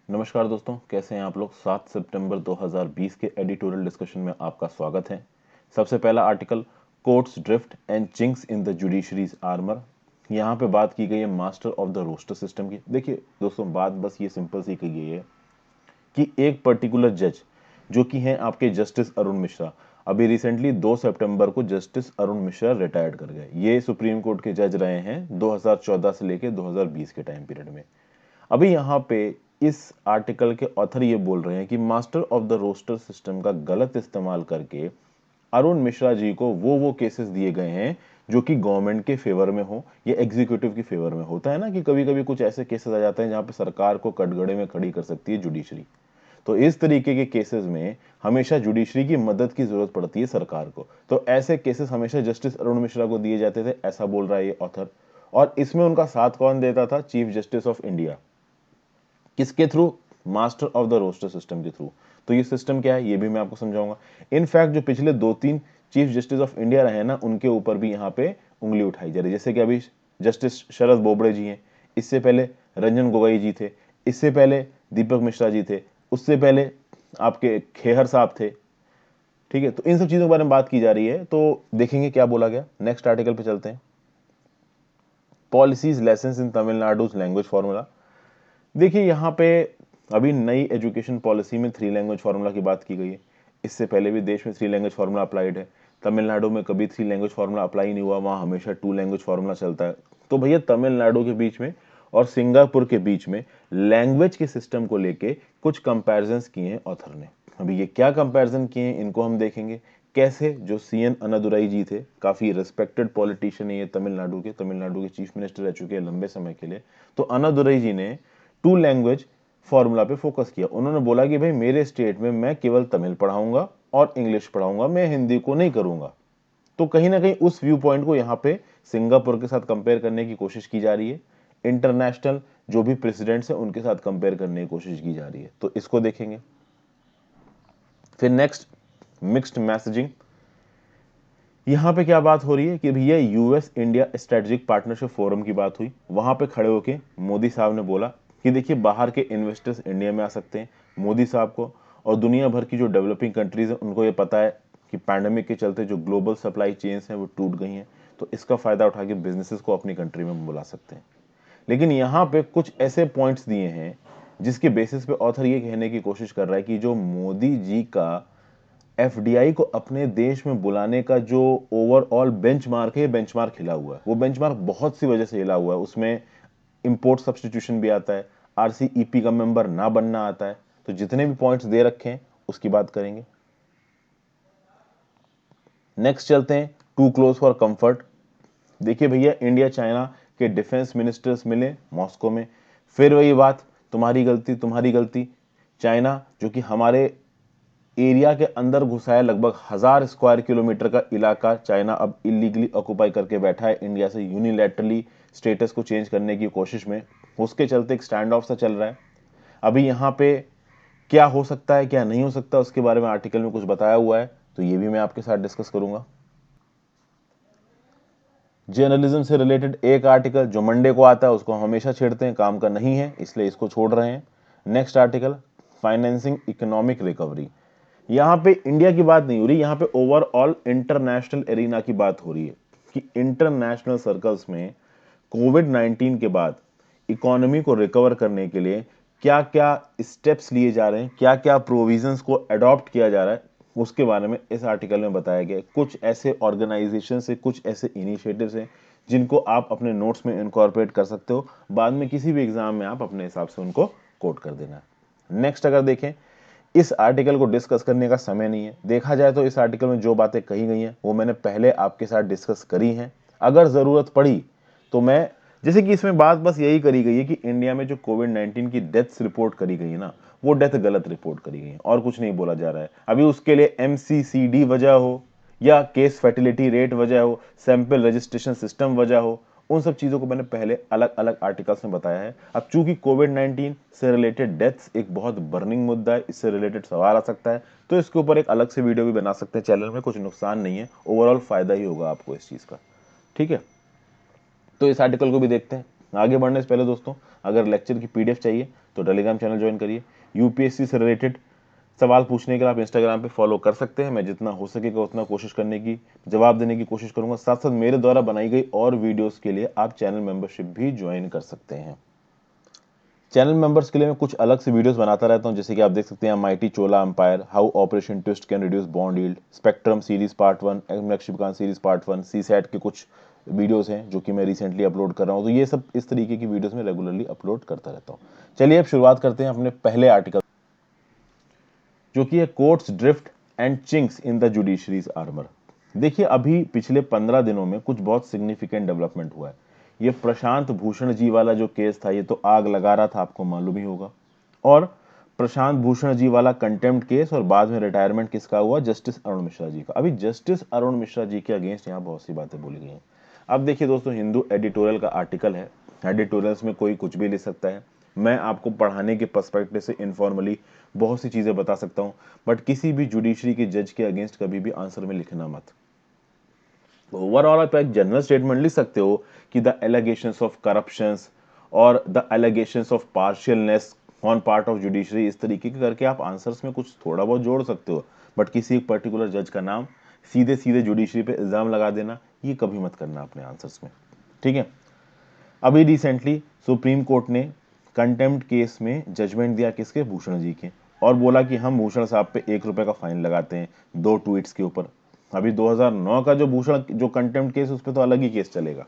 नमस्कार दोस्तों, कैसे हैं आप लोग। 7 सितंबर 2020 के एडिटोरियल डिस्कशन में आपका स्वागत है। सबसे पहला article, courts drift and chinks in the judiciary's armour. यहाँ पे बात की गई है master of the roster system की। देखिए दोस्तों, बात बस ये सिंपल सी की गई है कि एक पर्टिकुलर जज जो कि हैं आपके जस्टिस अरुण मिश्रा, अभी रिसेंटली 2 सितंबर को जस्टिस अरुण मिश्रा रिटायर्ड कर गए। ये सुप्रीम कोर्ट के जज रहे हैं 2014 से लेकर 2020 के टाइम पीरियड में। अभी यहाँ पे इस आर्टिकल के ऑथर ये बोल रहे हैं कि master of the roster system का गलत इस्तेमाल करके अरुण मिश्रा जी को वो केसेस दिए गए हैं जो कि गवर्नमेंट के फेवर में हो या एग्जीक्यूटिव की फेवर में। होता है ना कि कभी कभी कुछ ऐसे केसेस आ जाते हैं जहां पे सरकार को कटघरे में खड़ी कर सकती है जुडिशरी। तो इस तरीके के केसेस में हमेशा जुडिशरी की मदद की जरूरत पड़ती है सरकार को। तो ऐसे केसेस हमेशा जस्टिस अरुण मिश्रा को दिए जाते थे, ऐसा बोल रहा है ये ऑथर। और इसमें उनका साथ कौन देता था? Chief justice of India. किसके through? Master of the roster system के थ्रू। तो ये सिस्टम क्या है ये भी मैं आपको समझाऊंगा। इनफैक्ट जो पिछले 2-3 चीफ जस्टिस ऑफ इंडिया रहे ना, उनके ऊपर भी यहाँ पे उंगली उठाई जा रही है। जैसे कि अभी जस्टिस शरद बोबड़े जी हैं, इससे पहले रंजन गोगोई जी थे, इससे पहले दीपक मिश्रा जी थे, उससे पहले आपके खेहर साहब थे। ठीक है, तो इन सब चीजों के बारे में बात की जा रही है, तो देखेंगे क्या बोला गया। नेक्स्ट आर्टिकल पे चलते हैं। Policies lesson in Tamil Nadu language formula. देखिए यहाँ पे अभी नई एजुकेशन पॉलिसी में 3 लैंग्वेज फार्मूला की बात की गई है। इससे पहले भी देश में 3 लैंग्वेज फार्मूला अप्लाइड है। तमिलनाडु में कभी 3 लैंग्वेज फार्मूला अप्लाई नहीं हुआ, वहां हमेशा 2 लैंग्वेज फार्मूला चलता है। तो भैया तमिलनाडु के बीच में और सिंगापुर के बीच में लैंग्वेज के सिस्टम को लेके कुछ कंपैरिजंस किए हैं ऑथर ने। अभी ये क्या कंपैरिजन किए हैं इनको हम देखेंगे। कैसे? जो सीएन अन्नादुराई जी थे, काफी रिस्पेक्टेड पॉलिटिशियन है ये तमिलनाडु के चीफ मिनिस्टर रह चुके हैं लंबे समय के लिए। तो अन्नादुराई जी ने 2 लैंग्वेज फॉर्मूला पे फोकस किया। उन्होंने बोला कि भाई मेरे स्टेट में मैं केवल तमिल पढ़ाऊंगा और इंग्लिश पढ़ाऊंगा, मैं हिंदी को नहीं करूंगा। तो कहीं ना कहीं उस व्यू पॉइंट को यहाँ पे सिंगापुर के साथ कंपेयर करने की कोशिश की जा रही है। इंटरनेशनल जो भी प्रेसिडेंट्स हैं उनके साथ कंपेयर करने की कोशिश की जा रही है, तो इसको देखेंगे। फिर नेक्स्ट, मिक्स्ड मैसेजिंग। यहां पे क्या बात हो रही है कि भैया US India strategic partnership forum की बात हुई। वहां पे खड़े होके मोदी साहब ने बोला कि देखिए बाहर के इन्वेस्टर्स इंडिया में आ सकते हैं। मोदी साहब को और दुनिया भर की जो डेवलपिंग कंट्रीज है उनको ये पता है कि पैंडेमिक के चलते जो ग्लोबल सप्लाई चेन्स हैं वो टूट गई हैं, तो इसका फायदा उठा के बिजनेसेस को अपनी कंट्री में बुला सकते हैं। लेकिन यहाँ पे कुछ ऐसे पॉइंट्स दिए हैं जिसके बेसिस पे ऑथर ये कहने की कोशिश कर रहा है कि जो मोदी जी का एफडीआई को अपने देश में बुलाने का जो ओवरऑल बेंचमार्क है, बेंचमार्क हिला हुआ है। वो बेंचमार्क बहुत सी वजह से हिला हुआ है। उसमें इंपोर्ट सब्सटीट्यूशन भी आता है, आरसीईपी का मेंबर ना बनना आता है। तो जितने भी पॉइंट्स दे रखे हैं उसकी बात करेंगे। नेक्स्ट चलते हैं, टू क्लोज फॉर कंफर्ट। देखिए भैया, इंडिया चाइना के डिफेंस मिनिस्टर्स मिले मॉस्को में। फिर वही बात, तुम्हारी गलती तुम्हारी गलती। चाइना जो कि हमारे एरिया के अंदर घुसा है, लगभग 1000 स्क्वायर किलोमीटर का इलाका चाइना अब इलीगली ऑक्युपाई करके बैठा है इंडिया से यूनिलैटरली स्टेटस को चेंज करने की कोशिश में। उसके चलते एक स्टैंड ऑफ सा चल रहा है। अभी यहाँ पे क्या हो सकता है क्या नहीं हो सकता उसके बारे में आर्टिकल में कुछ बताया हुआ है, तो ये भी मैं आपके साथ डिस्कस करूंगा। जर्नलिज्म से रिलेटेड एक आर्टिकल जो मंडे को आता है उसको हम हमेशा छेड़ते हैं, काम का नहीं है इसलिए इसको छोड़ रहे हैं। Next article, financing economic recovery. यहां पे इंडिया की बात नहीं हो रही, यहां पे ओवरऑल इंटरनेशनल एरिना की बात हो रही है कि इंटरनेशनल सर्कल्स में कोविड-19 के बाद इकोनॉमी को रिकवर करने के लिए क्या क्या स्टेप्स लिए जा रहे हैं, क्या क्या प्रोविजंस को अडॉप्ट किया जा रहा है, उसके बारे में इस आर्टिकल में बताया गया है। कुछ ऐसे ऑर्गेनाइजेशन से, कुछ ऐसे इनिशिएटिव्स हैं जिनको आप अपने नोट्स में इनकॉर्पोरेट कर सकते हो। बाद में किसी भी एग्जाम में आप अपने हिसाब से उनको कोट कर देना है। नेक्स्ट अगर देखें, इस आर्टिकल को डिस्कस करने का समय नहीं है। देखा जाए तो इस आर्टिकल में जो बातें कही गई हैं वो मैंने पहले आपके साथ डिस्कस करी हैं। अगर जरूरत पड़ी तो मैं, जैसे कि इसमें बात बस यही करी गई है कि इंडिया में जो कोविड-19 की डेथ्स रिपोर्ट करी गई है ना, वो डेथ गलत रिपोर्ट करी गई है और कुछ नहीं बोला जा रहा है। अभी उसके लिए एमसीसीडी वजह हो या केस फर्टिलिटी रेट वजह हो, सैंपल रजिस्ट्रेशन सिस्टम वजह हो, उन सब चीजों को मैंने पहले अलग अलग आर्टिकल्स में बताया है। अब चूंकि कोविड-19 से रिलेटेड डेथ्स एक बहुत बर्निंग मुद्दा है, इससे रिलेटेड सवाल आ सकता है, तो इसके ऊपर एक अलग से वीडियो भी बना सकते हैं चैनल में। कुछ नुकसान नहीं है, ओवरऑल फायदा ही होगा आपको इस चीज का। ठीक है, तो इस आर्टिकल को भी देखते हैं। आगे बढ़ने से पहले दोस्तों, अगर लेक्चर की पीडीएफ चाहिए तो टेलीग्राम चैनल ज्वाइन करिए। यूपीएससी से रिलेटेड सवाल पूछने के लिए आप इंस्टाग्राम पे फॉलो कर सकते हैं। मैं जितना हो सकेगा उतना कोशिश करने की, जवाब देने की कोशिश करूंगा। साथ साथ मेरे द्वारा बनाई गई और वीडियोस के लिए आप चैनल मेंबरशिप भी ज्वाइन कर सकते हैं। चैनल मेंबर्स के लिए मैं कुछ अलग से वीडियोस बनाता रहता हूं, जैसे कि आप देख सकते हैं mighty Chola empire, how operation twist can reduce bond yield, spectrum series part 1, Laxmikanth series part 1, CSAT के कुछ वीडियोस हैं जो कि मैं रिसेंटली अपलोड कर रहा हूं। तो ये सब इस तरीके की वीडियोस में रेगुलरली अपलोड करता रहता हूं। चलिए अब शुरुआत करते हैं अपने पहले आर्टिकल, जो कि है courts drift and chinks in the judiciary's armour. देखिए अभी पिछले 15 दिनों में कुछ बहुत सिग्निफिकेंट डेवलपमेंट हुआ है। ये प्रशांत भूषण जी वाला जो केस था, ये तो आग लगा रहा था, आपको मालूम ही होगा। और प्रशांत भूषण जी वाला कंटेम्प्ट केस, और बाद में रिटायरमेंट किसका हुआ, जस्टिस अरुण मिश्रा जी का। अभी जस्टिस अरुण मिश्रा जी के अगेंस्ट यहाँ बहुत सी बातें बोली गई हैं। अब देखिए दोस्तों, हिंदू एडिटोरियल का आर्टिकल है, एडिटोरियल्स में कोई कुछ भी लिख सकता है। मैं आपको पढ़ाने के पर्सपेक्टिव से इनफॉर्मली बहुत सी चीजें बता सकता हूं, बट किसी भी जुडिशरी के जज के अगेंस्ट कभी भी आंसर में लिखना मत। ओवरऑल आप एक जनरल स्टेटमेंट लिख सकते हो कि द एलिगेशंस ऑफ करप्शंस और the allegations of partialness on part of judiciary, इस तरीके के करके आप आंसर्स में कुछ थोड़ा बहुत जोड़ सकते हो, बट किसी एक पर्टिकुलर जज का नाम सीधे सीधे जुडिशरी पे इल्जाम लगा देना, ये कभी मत करना अपने आंसर्स में, ठीक है। अभी रिसेंटली सुप्रीम कोर्ट ने कंटेम्प्ट केस में जजमेंट दिया किसके, भूषण जी के, और बोला कि हम भूषण साहब पे 1 रुपए का फाइन लगाते हैं 2 ट्वीट्स के ऊपर। अभी 2009 का जो भूषण जो कंटेम्प्ट केस, उस पर तो अलग ही केस चलेगा।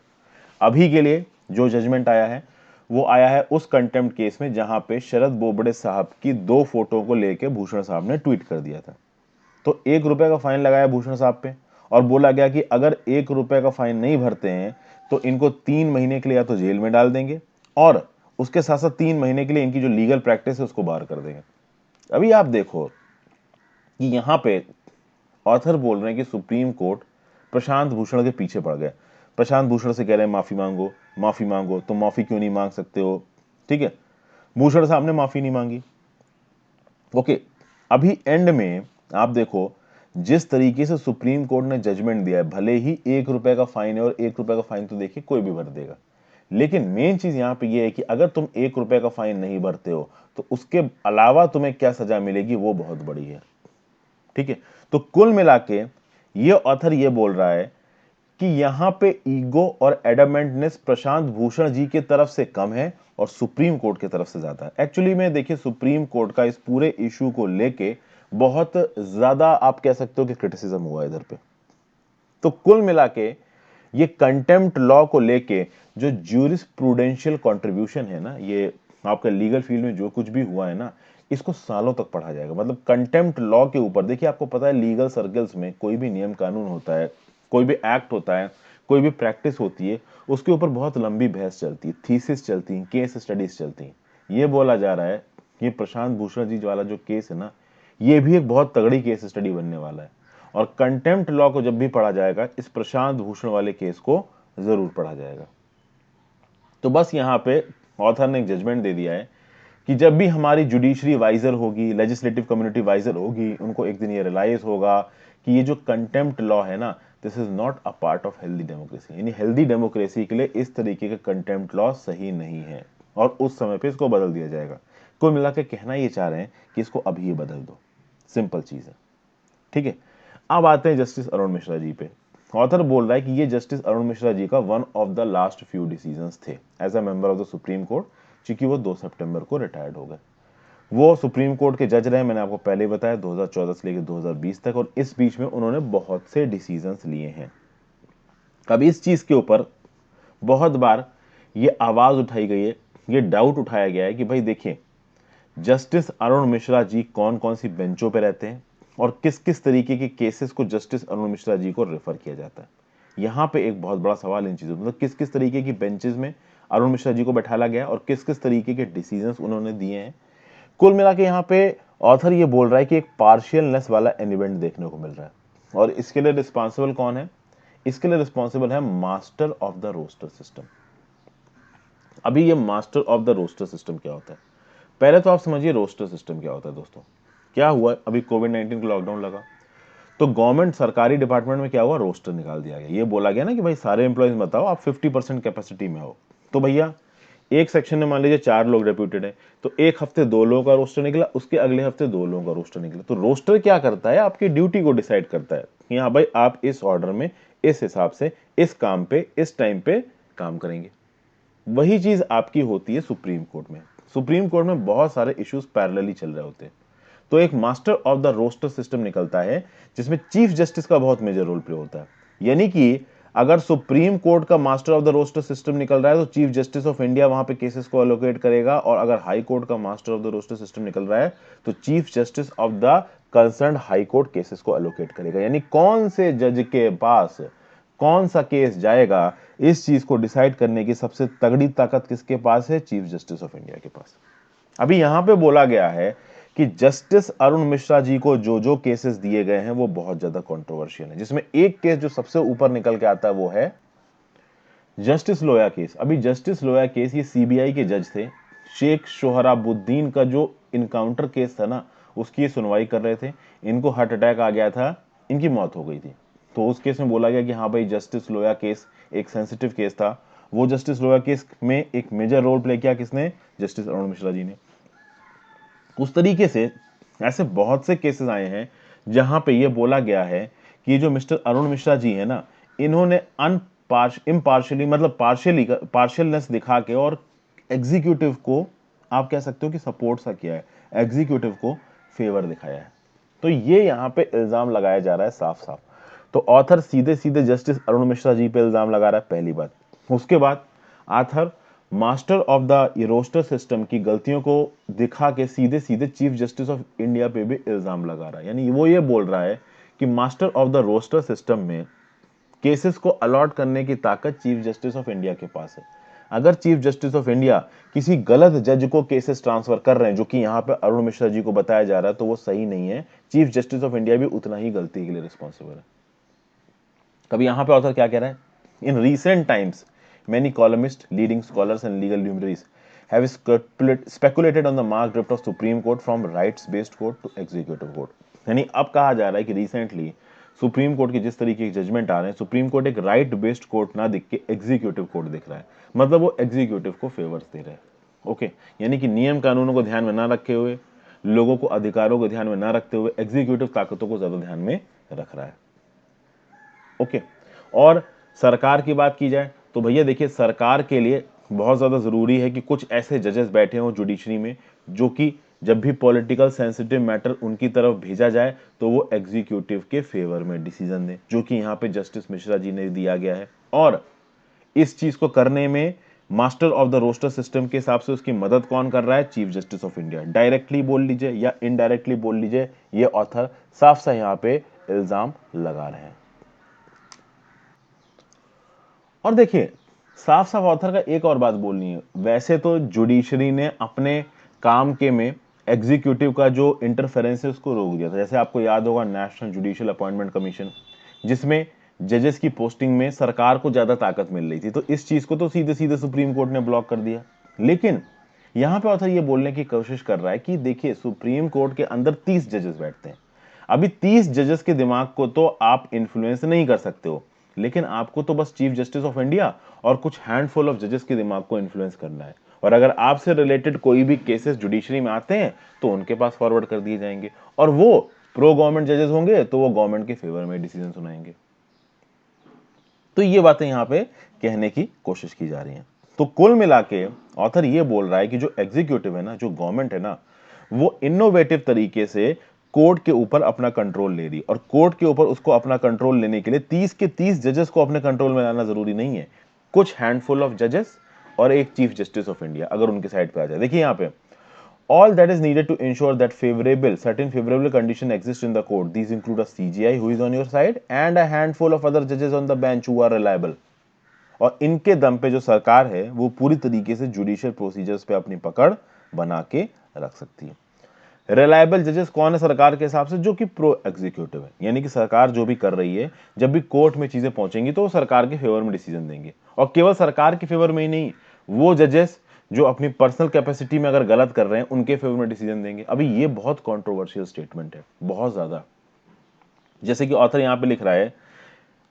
अभी के लिए जो जजमेंट आया है वो आया है उस कंटेम्प्ट केस में जहां पे शरद बोबडे साहब की 2 फोटो को लेके भूषण साहब ने ट्वीट कर दिया था। तो 1 रुपए का फाइन लगाया भूषण साहब पे, और बोला गया कि अगर 1 रुपए का फाइन नहीं भरते हैं तो इनको 3 महीने के लिए या तो जेल में डाल देंगे, और उसके साथ साथ 3 महीने के लिए इनकी जो लीगल प्रैक्टिस है उसको बाहर कर देंगे। अभी आप देखो कि यहां पे ऑथर बोल रहे हैं कि सुप्रीम कोर्ट प्रशांत भूषण के पीछे पड़ गए। प्रशांत भूषण से कह रहे हैं माफी मांगो, माफी मांगो। तो माफी क्यों नहीं मांग सकते हो, ठीक है। भूषण साहब ने माफी नहीं मांगी, ओके। अभी एंड में आप देखो जिस तरीके से सुप्रीम कोर्ट ने जजमेंट दिया है, भले ही 1 रुपए का फाइन है, और 1 रुपए का फाइन तो देखिए कोई भी भर देगा, लेकिन मेन चीज यहां पे ये है कि अगर तुम 1 रुपए का फाइन नहीं भरते हो तो उसके अलावा तुम्हें क्या सजा मिलेगी, वो बहुत बड़ी है, ठीक है। तो कुल मिला के ये ऑथर ये बोल रहा है कि यहां पे ईगो और एडमेंटनेस प्रशांत भूषण जी के तरफ से कम है और सुप्रीम कोर्ट की तरफ से ज्यादा है। एक्चुअली में देखिए सुप्रीम कोर्ट का इस पूरे इशू को लेके बहुत ज्यादा आप कह सकते हो कि क्रिटिसिज्म हुआ इधर पे। तो कुल मिला के ये कंटेम्प्ट लॉ को लेके जो ज्यूरिस्प्रूडेंशियल कंट्रीब्यूशन है ना, ये आपका लीगल फील्ड में जो कुछ भी हुआ है ना, इसको सालों तक पढ़ा जाएगा। मतलब कंटेम्प्ट लॉ के ऊपर देखिए, आपको पता है लीगल सर्कल्स में कोई भी नियम कानून होता है, कोई भी एक्ट होता है, कोई भी प्रैक्टिस होती है, उसके ऊपर बहुत लंबी बहस चलती है, थीसिस चलती है, केस स्टडीज चलती हैं। ये बोला जा रहा है कि प्रशांत भूषण जी वाला जो केस है ना, ये भी एक बहुत तगड़ी केस स्टडी बनने वाला है, और कंटेम्प्ट लॉ को जब भी पढ़ा जाएगा इस प्रशांत भूषण वाले केस को जरूर पढ़ा जाएगा। तो बस यहां पे ऑथर ने एक जजमेंट दे दिया है कि जब भी हमारी जुडिशरी वाइजर होगी, लेजिस्लेटिव कम्युनिटी वाइजर होगी, उनको एक दिन ये रियलाइज होगा कि ये जो कंटेम्प्ट लॉ है ना, this is not a part of healthy democracy. यानी हेल्दी डेमोक्रेसी के लिए इस तरीके का कंटेम्प्ट लॉ सही नहीं है, और उस समय पे इसको बदल दिया जाएगा। कुल मिला के कहना ये चाह रहे हैं कि इसको अभी ये बदल दो, सिंपल चीज है, ठीक है। अब आते हैं जस्टिस अरुण मिश्रा जी पे। ऑथर बोल रहा है कि ये जस्टिस अरुण मिश्रा जी का one of the last few decisions थे as a member of the Supreme Court, क्योंकि वो 2 सितंबर को रिटायर्ड हो गए। वो सुप्रीम कोर्ट के जज रहे, मैंने आपको पहले बताया, 2014 से लेकर 2020 तक, और इस बीच में उन्होंने बहुत से डिसीजंस लिए हैं। अब इस चीज के ऊपर बहुत बार ये आवाज उठाई गई है, ये डाउट उठाया गया है कि भाई देखिए, जस्टिस अरुण मिश्रा जी कौन कौन सी बेंचों पे रहते हैं और किस किस तरीके के केसेस को जस्टिस अरुण मिश्रा जी को रेफर किया जाता है। यहां पे एक बहुत बड़ा सवाल इन चीजों, मतलब किस किस तरीके की बेंचेस में अरुण मिश्रा जी को बैठाला गया और किस किस तरीके के डिसीजंस उन्होंने दिए हैं। कुल मिला के यहाँ पे ऑथर ये बोल रहा है कि एक पार्शियलनेस वाला एलिमेंट देखने को मिल रहा है, और इसके लिए रिस्पॉन्सिबल कौन है, इसके लिए रिस्पॉन्सिबल है master of the roster system. अभी ये master of the roster system क्या होता है, पहले तो आप समझिए रोस्टर सिस्टम क्या होता है दोस्तों। क्या हुआ, अभी कोविड-19 का लॉकडाउन लगा, तो गवर्नमेंट सरकारी डिपार्टमेंट में क्या हुआ, रोस्टर निकाल दिया गया। ये बोला गया ना कि भाई सारे एम्प्लॉयज बताओ आप 50% कैपेसिटी में हो। तो भैया एक सेक्शन में मान लीजिए 4 लोग डेप्यूटेड है, तो एक हफ्ते 2 लोगों का रोस्टर निकला, उसके अगले हफ्ते 2 लोगों का रोस्टर निकला। तो रोस्टर क्या करता है, आपकी ड्यूटी को डिसाइड करता है कि हाँ भाई आप इस ऑर्डर में, इस हिसाब से, इस काम पे, इस टाइम पे काम करेंगे। वही चीज आपकी होती है सुप्रीम कोर्ट में। सुप्रीम कोर्ट में बहुत सारे इश्यूज पैरेलली चल रहे होते हैं, तो एक master of the roster system निकलता है जिसमें चीफ जस्टिस का बहुत मेजर रोल प्ले होता है। यानी कि अगर सुप्रीम कोर्ट का master of the roster system निकल रहा है तो चीफ जस्टिस ऑफ इंडिया वहां पे केसेस को अलोकेट करेगा, और अगर हाई कोर्ट का master of the roster system निकल रहा है तो chief justice of the concern high court cases को अलोकेट करेगा। यानी कौन से जज के पास कौन सा केस जाएगा, इस चीज को डिसाइड करने की सबसे तगड़ी ताकत किसके पास है, चीफ जस्टिस ऑफ इंडिया के पास। अभी यहां पे बोला गया है कि जस्टिस अरुण मिश्रा जी को जो जो केसेस दिए गए हैं वो बहुत ज्यादा कंट्रोवर्शियल है, जिसमें एक केस जो सबसे ऊपर निकल के आता है वो है जस्टिस लोया केस। अभी जस्टिस लोया केस, ये सीबीआई के जज थे, शेख सोहराबुद्दीन का जो इनकाउंटर केस था ना, उसकी ये सुनवाई कर रहे थे। इनको हार्ट अटैक आ गया था, इनकी मौत हो गई थी। तो उस केस में बोला गया कि हाँ भाई जस्टिस लोया केस एक सेंसिटिव केस था। वो जस्टिस लोया केस में एक मेजर रोल प्ले किया किसने, जस्टिस अरुण मिश्रा जी ने। उस तरीके से ऐसे बहुत से केसेस आए हैं जहां पे ये बोला गया है कि जो मिस्टर अरुण मिश्रा जी है ना, इन्होंने इम्पार्शियली मतलब पार्शियलनेस दिखा के और एग्जीक्यूटिव को, आप कह सकते हो कि सपोर्ट सा किया है, एग्जीक्यूटिव को फेवर दिखाया है। तो ये यहां पे इल्जाम लगाया जा रहा है साफ साफ। तो ऑथर सीधे सीधे जस्टिस अरुण मिश्रा जी पे इल्जाम लगा रहा है, पहली बात। उसके बाद author master of the roster system की गलतियों को दिखा के सीधे सीधे चीफ जस्टिस ऑफ इंडिया पे भी इल्जाम लगा रहा है। यानी वो ये बोल रहा है कि master of the roster system में केसेस को अलॉट करने की ताकत चीफ जस्टिस ऑफ इंडिया के पास है। अगर चीफ जस्टिस ऑफ इंडिया किसी गलत जज को केसेस ट्रांसफर कर रहे हैं, जो कि यहां पे अरुण मिश्रा जी को बताया जा रहा है, तो वो सही नहीं है। चीफ जस्टिस ऑफ इंडिया भी उतना ही गलती के लिए रिस्पॉन्सिबल है। कभी यहां पे ऑथर क्या कह रहा है, in recent times many columnists, leading scholars and legal luminaries have speculated on the marked drift of Supreme Court from rights-based court to executive court। यानी अब कहा जा रहा है कि रिसेंटली सुप्रीम कोर्ट के जिस तरीके के जजमेंट आ रहे हैं, सुप्रीम कोर्ट एक राइट बेस्ड कोर्ट ना दिख के एग्जीक्यूटिव कोर्ट दिख रहा है। मतलब वो एग्जीक्यूटिव को फेवर्स दे रहे हैं। ओके, यानी कि नियम कानूनों को ध्यान में ना रखे हुए, लोगों को अधिकारों को ध्यान में ना रखते हुए एग्जीक्यूटिव ताकतों को ज्यादा ध्यान में रख रहा है। ओके, और सरकार की बात की जाए तो भैया देखिए, सरकार के लिए बहुत ज्यादा जरूरी है कि कुछ ऐसे जजेस बैठे हों जुडिशरी में जो कि जब भी पॉलिटिकल सेंसिटिव मैटर उनकी तरफ भेजा जाए तो वो एग्जीक्यूटिव के फेवर में डिसीजन दें, जो कि यहाँ पे जस्टिस मिश्रा जी ने दिया गया है। और इस चीज को करने में master of the roster system के हिसाब से उसकी मदद कौन कर रहा है, chief justice of India. Directly बोल लीजिए या इनडायरेक्टली बोल लीजिए, ये ऑथर साफ सा यहाँ पे इल्जाम लगा रहे हैं। और देखिए, साफ साफ ऑथर का एक और बात बोलनी है, वैसे तो जुडिशरी ने अपने काम के में एग्जीक्यूटिव का जो इंटरफेरेंस है उसको रोक दिया था। जैसे आपको याद होगा नेशनल जुडिशियल अपॉइंटमेंट कमीशन, जिसमें जजेस की पोस्टिंग में सरकार को ज्यादा ताकत मिल रही थी, तो इस चीज को तो सीधे सीधे सुप्रीम कोर्ट ने ब्लॉक कर दिया। लेकिन यहां पे ऑथर ये बोलने की कोशिश कर रहा है कि देखिए, सुप्रीम कोर्ट के अंदर 30 जजेस बैठते हैं। अभी 30 जजेस के दिमाग को तो आप इन्फ्लुएंस नहीं कर सकते हो, लेकिन आपको तो बस चीफ जस्टिस ऑफ इंडिया और कुछ हैंडफुल ऑफ जजेस के दिमाग को इन्फ्लुएंस करना है। और अगर आपसे रिलेटेड कोई भी केसेस जुडिशरी में आते हैं तो उनके पास फॉरवर्ड कर दिए जाएंगे, और वो प्रो गवर्नमेंट जजेस होंगे तो वो गवर्नमेंट के फेवर में डिसीजन सुनाएंगे। तो ये बातें यहां पे कहने की कोशिश की जा रही हैं। तो कुल मिला के ऑथर ये बोल रहा है कि जो एग्जीक्यूटिव है ना, जो गवर्नमेंट है ना, वो इनोवेटिव तरीके से कोर्ट के ऊपर अपना कंट्रोल ले रही, और कोर्ट के ऊपर उसको अपना कंट्रोल लेने के लिए 30 के 30 जजेस को अपने कंट्रोल में लाना जरूरी नहीं है। कुछ हैंडफुल ऑफ जजेस और एक चीफ जस्टिस ऑफ इंडिया अगर उनके साइड पे आ जाए। देखिए यहां पे all that is needed to ensure that certain favorable condition exist in the court. These include a CGI who is on your side and a handful of other judges on the bench who are reliable. और इनके दम पे जो सरकार है वो पूरी तरीके से जुडिशियल प्रोसीजर्स पे अपनी पकड़ बना के रख सकती है। रिलायबल जजेस कौन है सरकार के हिसाब से, जो कि प्रो एग्जीक्यूटिव है, यानी कि सरकार जो भी कर रही है, जब भी कोर्ट में चीजें पहुंचेंगी तो वो सरकार के फेवर में डिसीजन देंगे। और केवल सरकार के फेवर में ही नहीं, वो जजेस जो अपनी पर्सनल कैपेसिटी में अगर गलत कर रहे हैं उनके फेवर में डिसीजन देंगे। अभी ये बहुत कंट्रोवर्शियल स्टेटमेंट है, बहुत ज्यादा। जैसे कि ऑथर यहां पे लिख रहा है,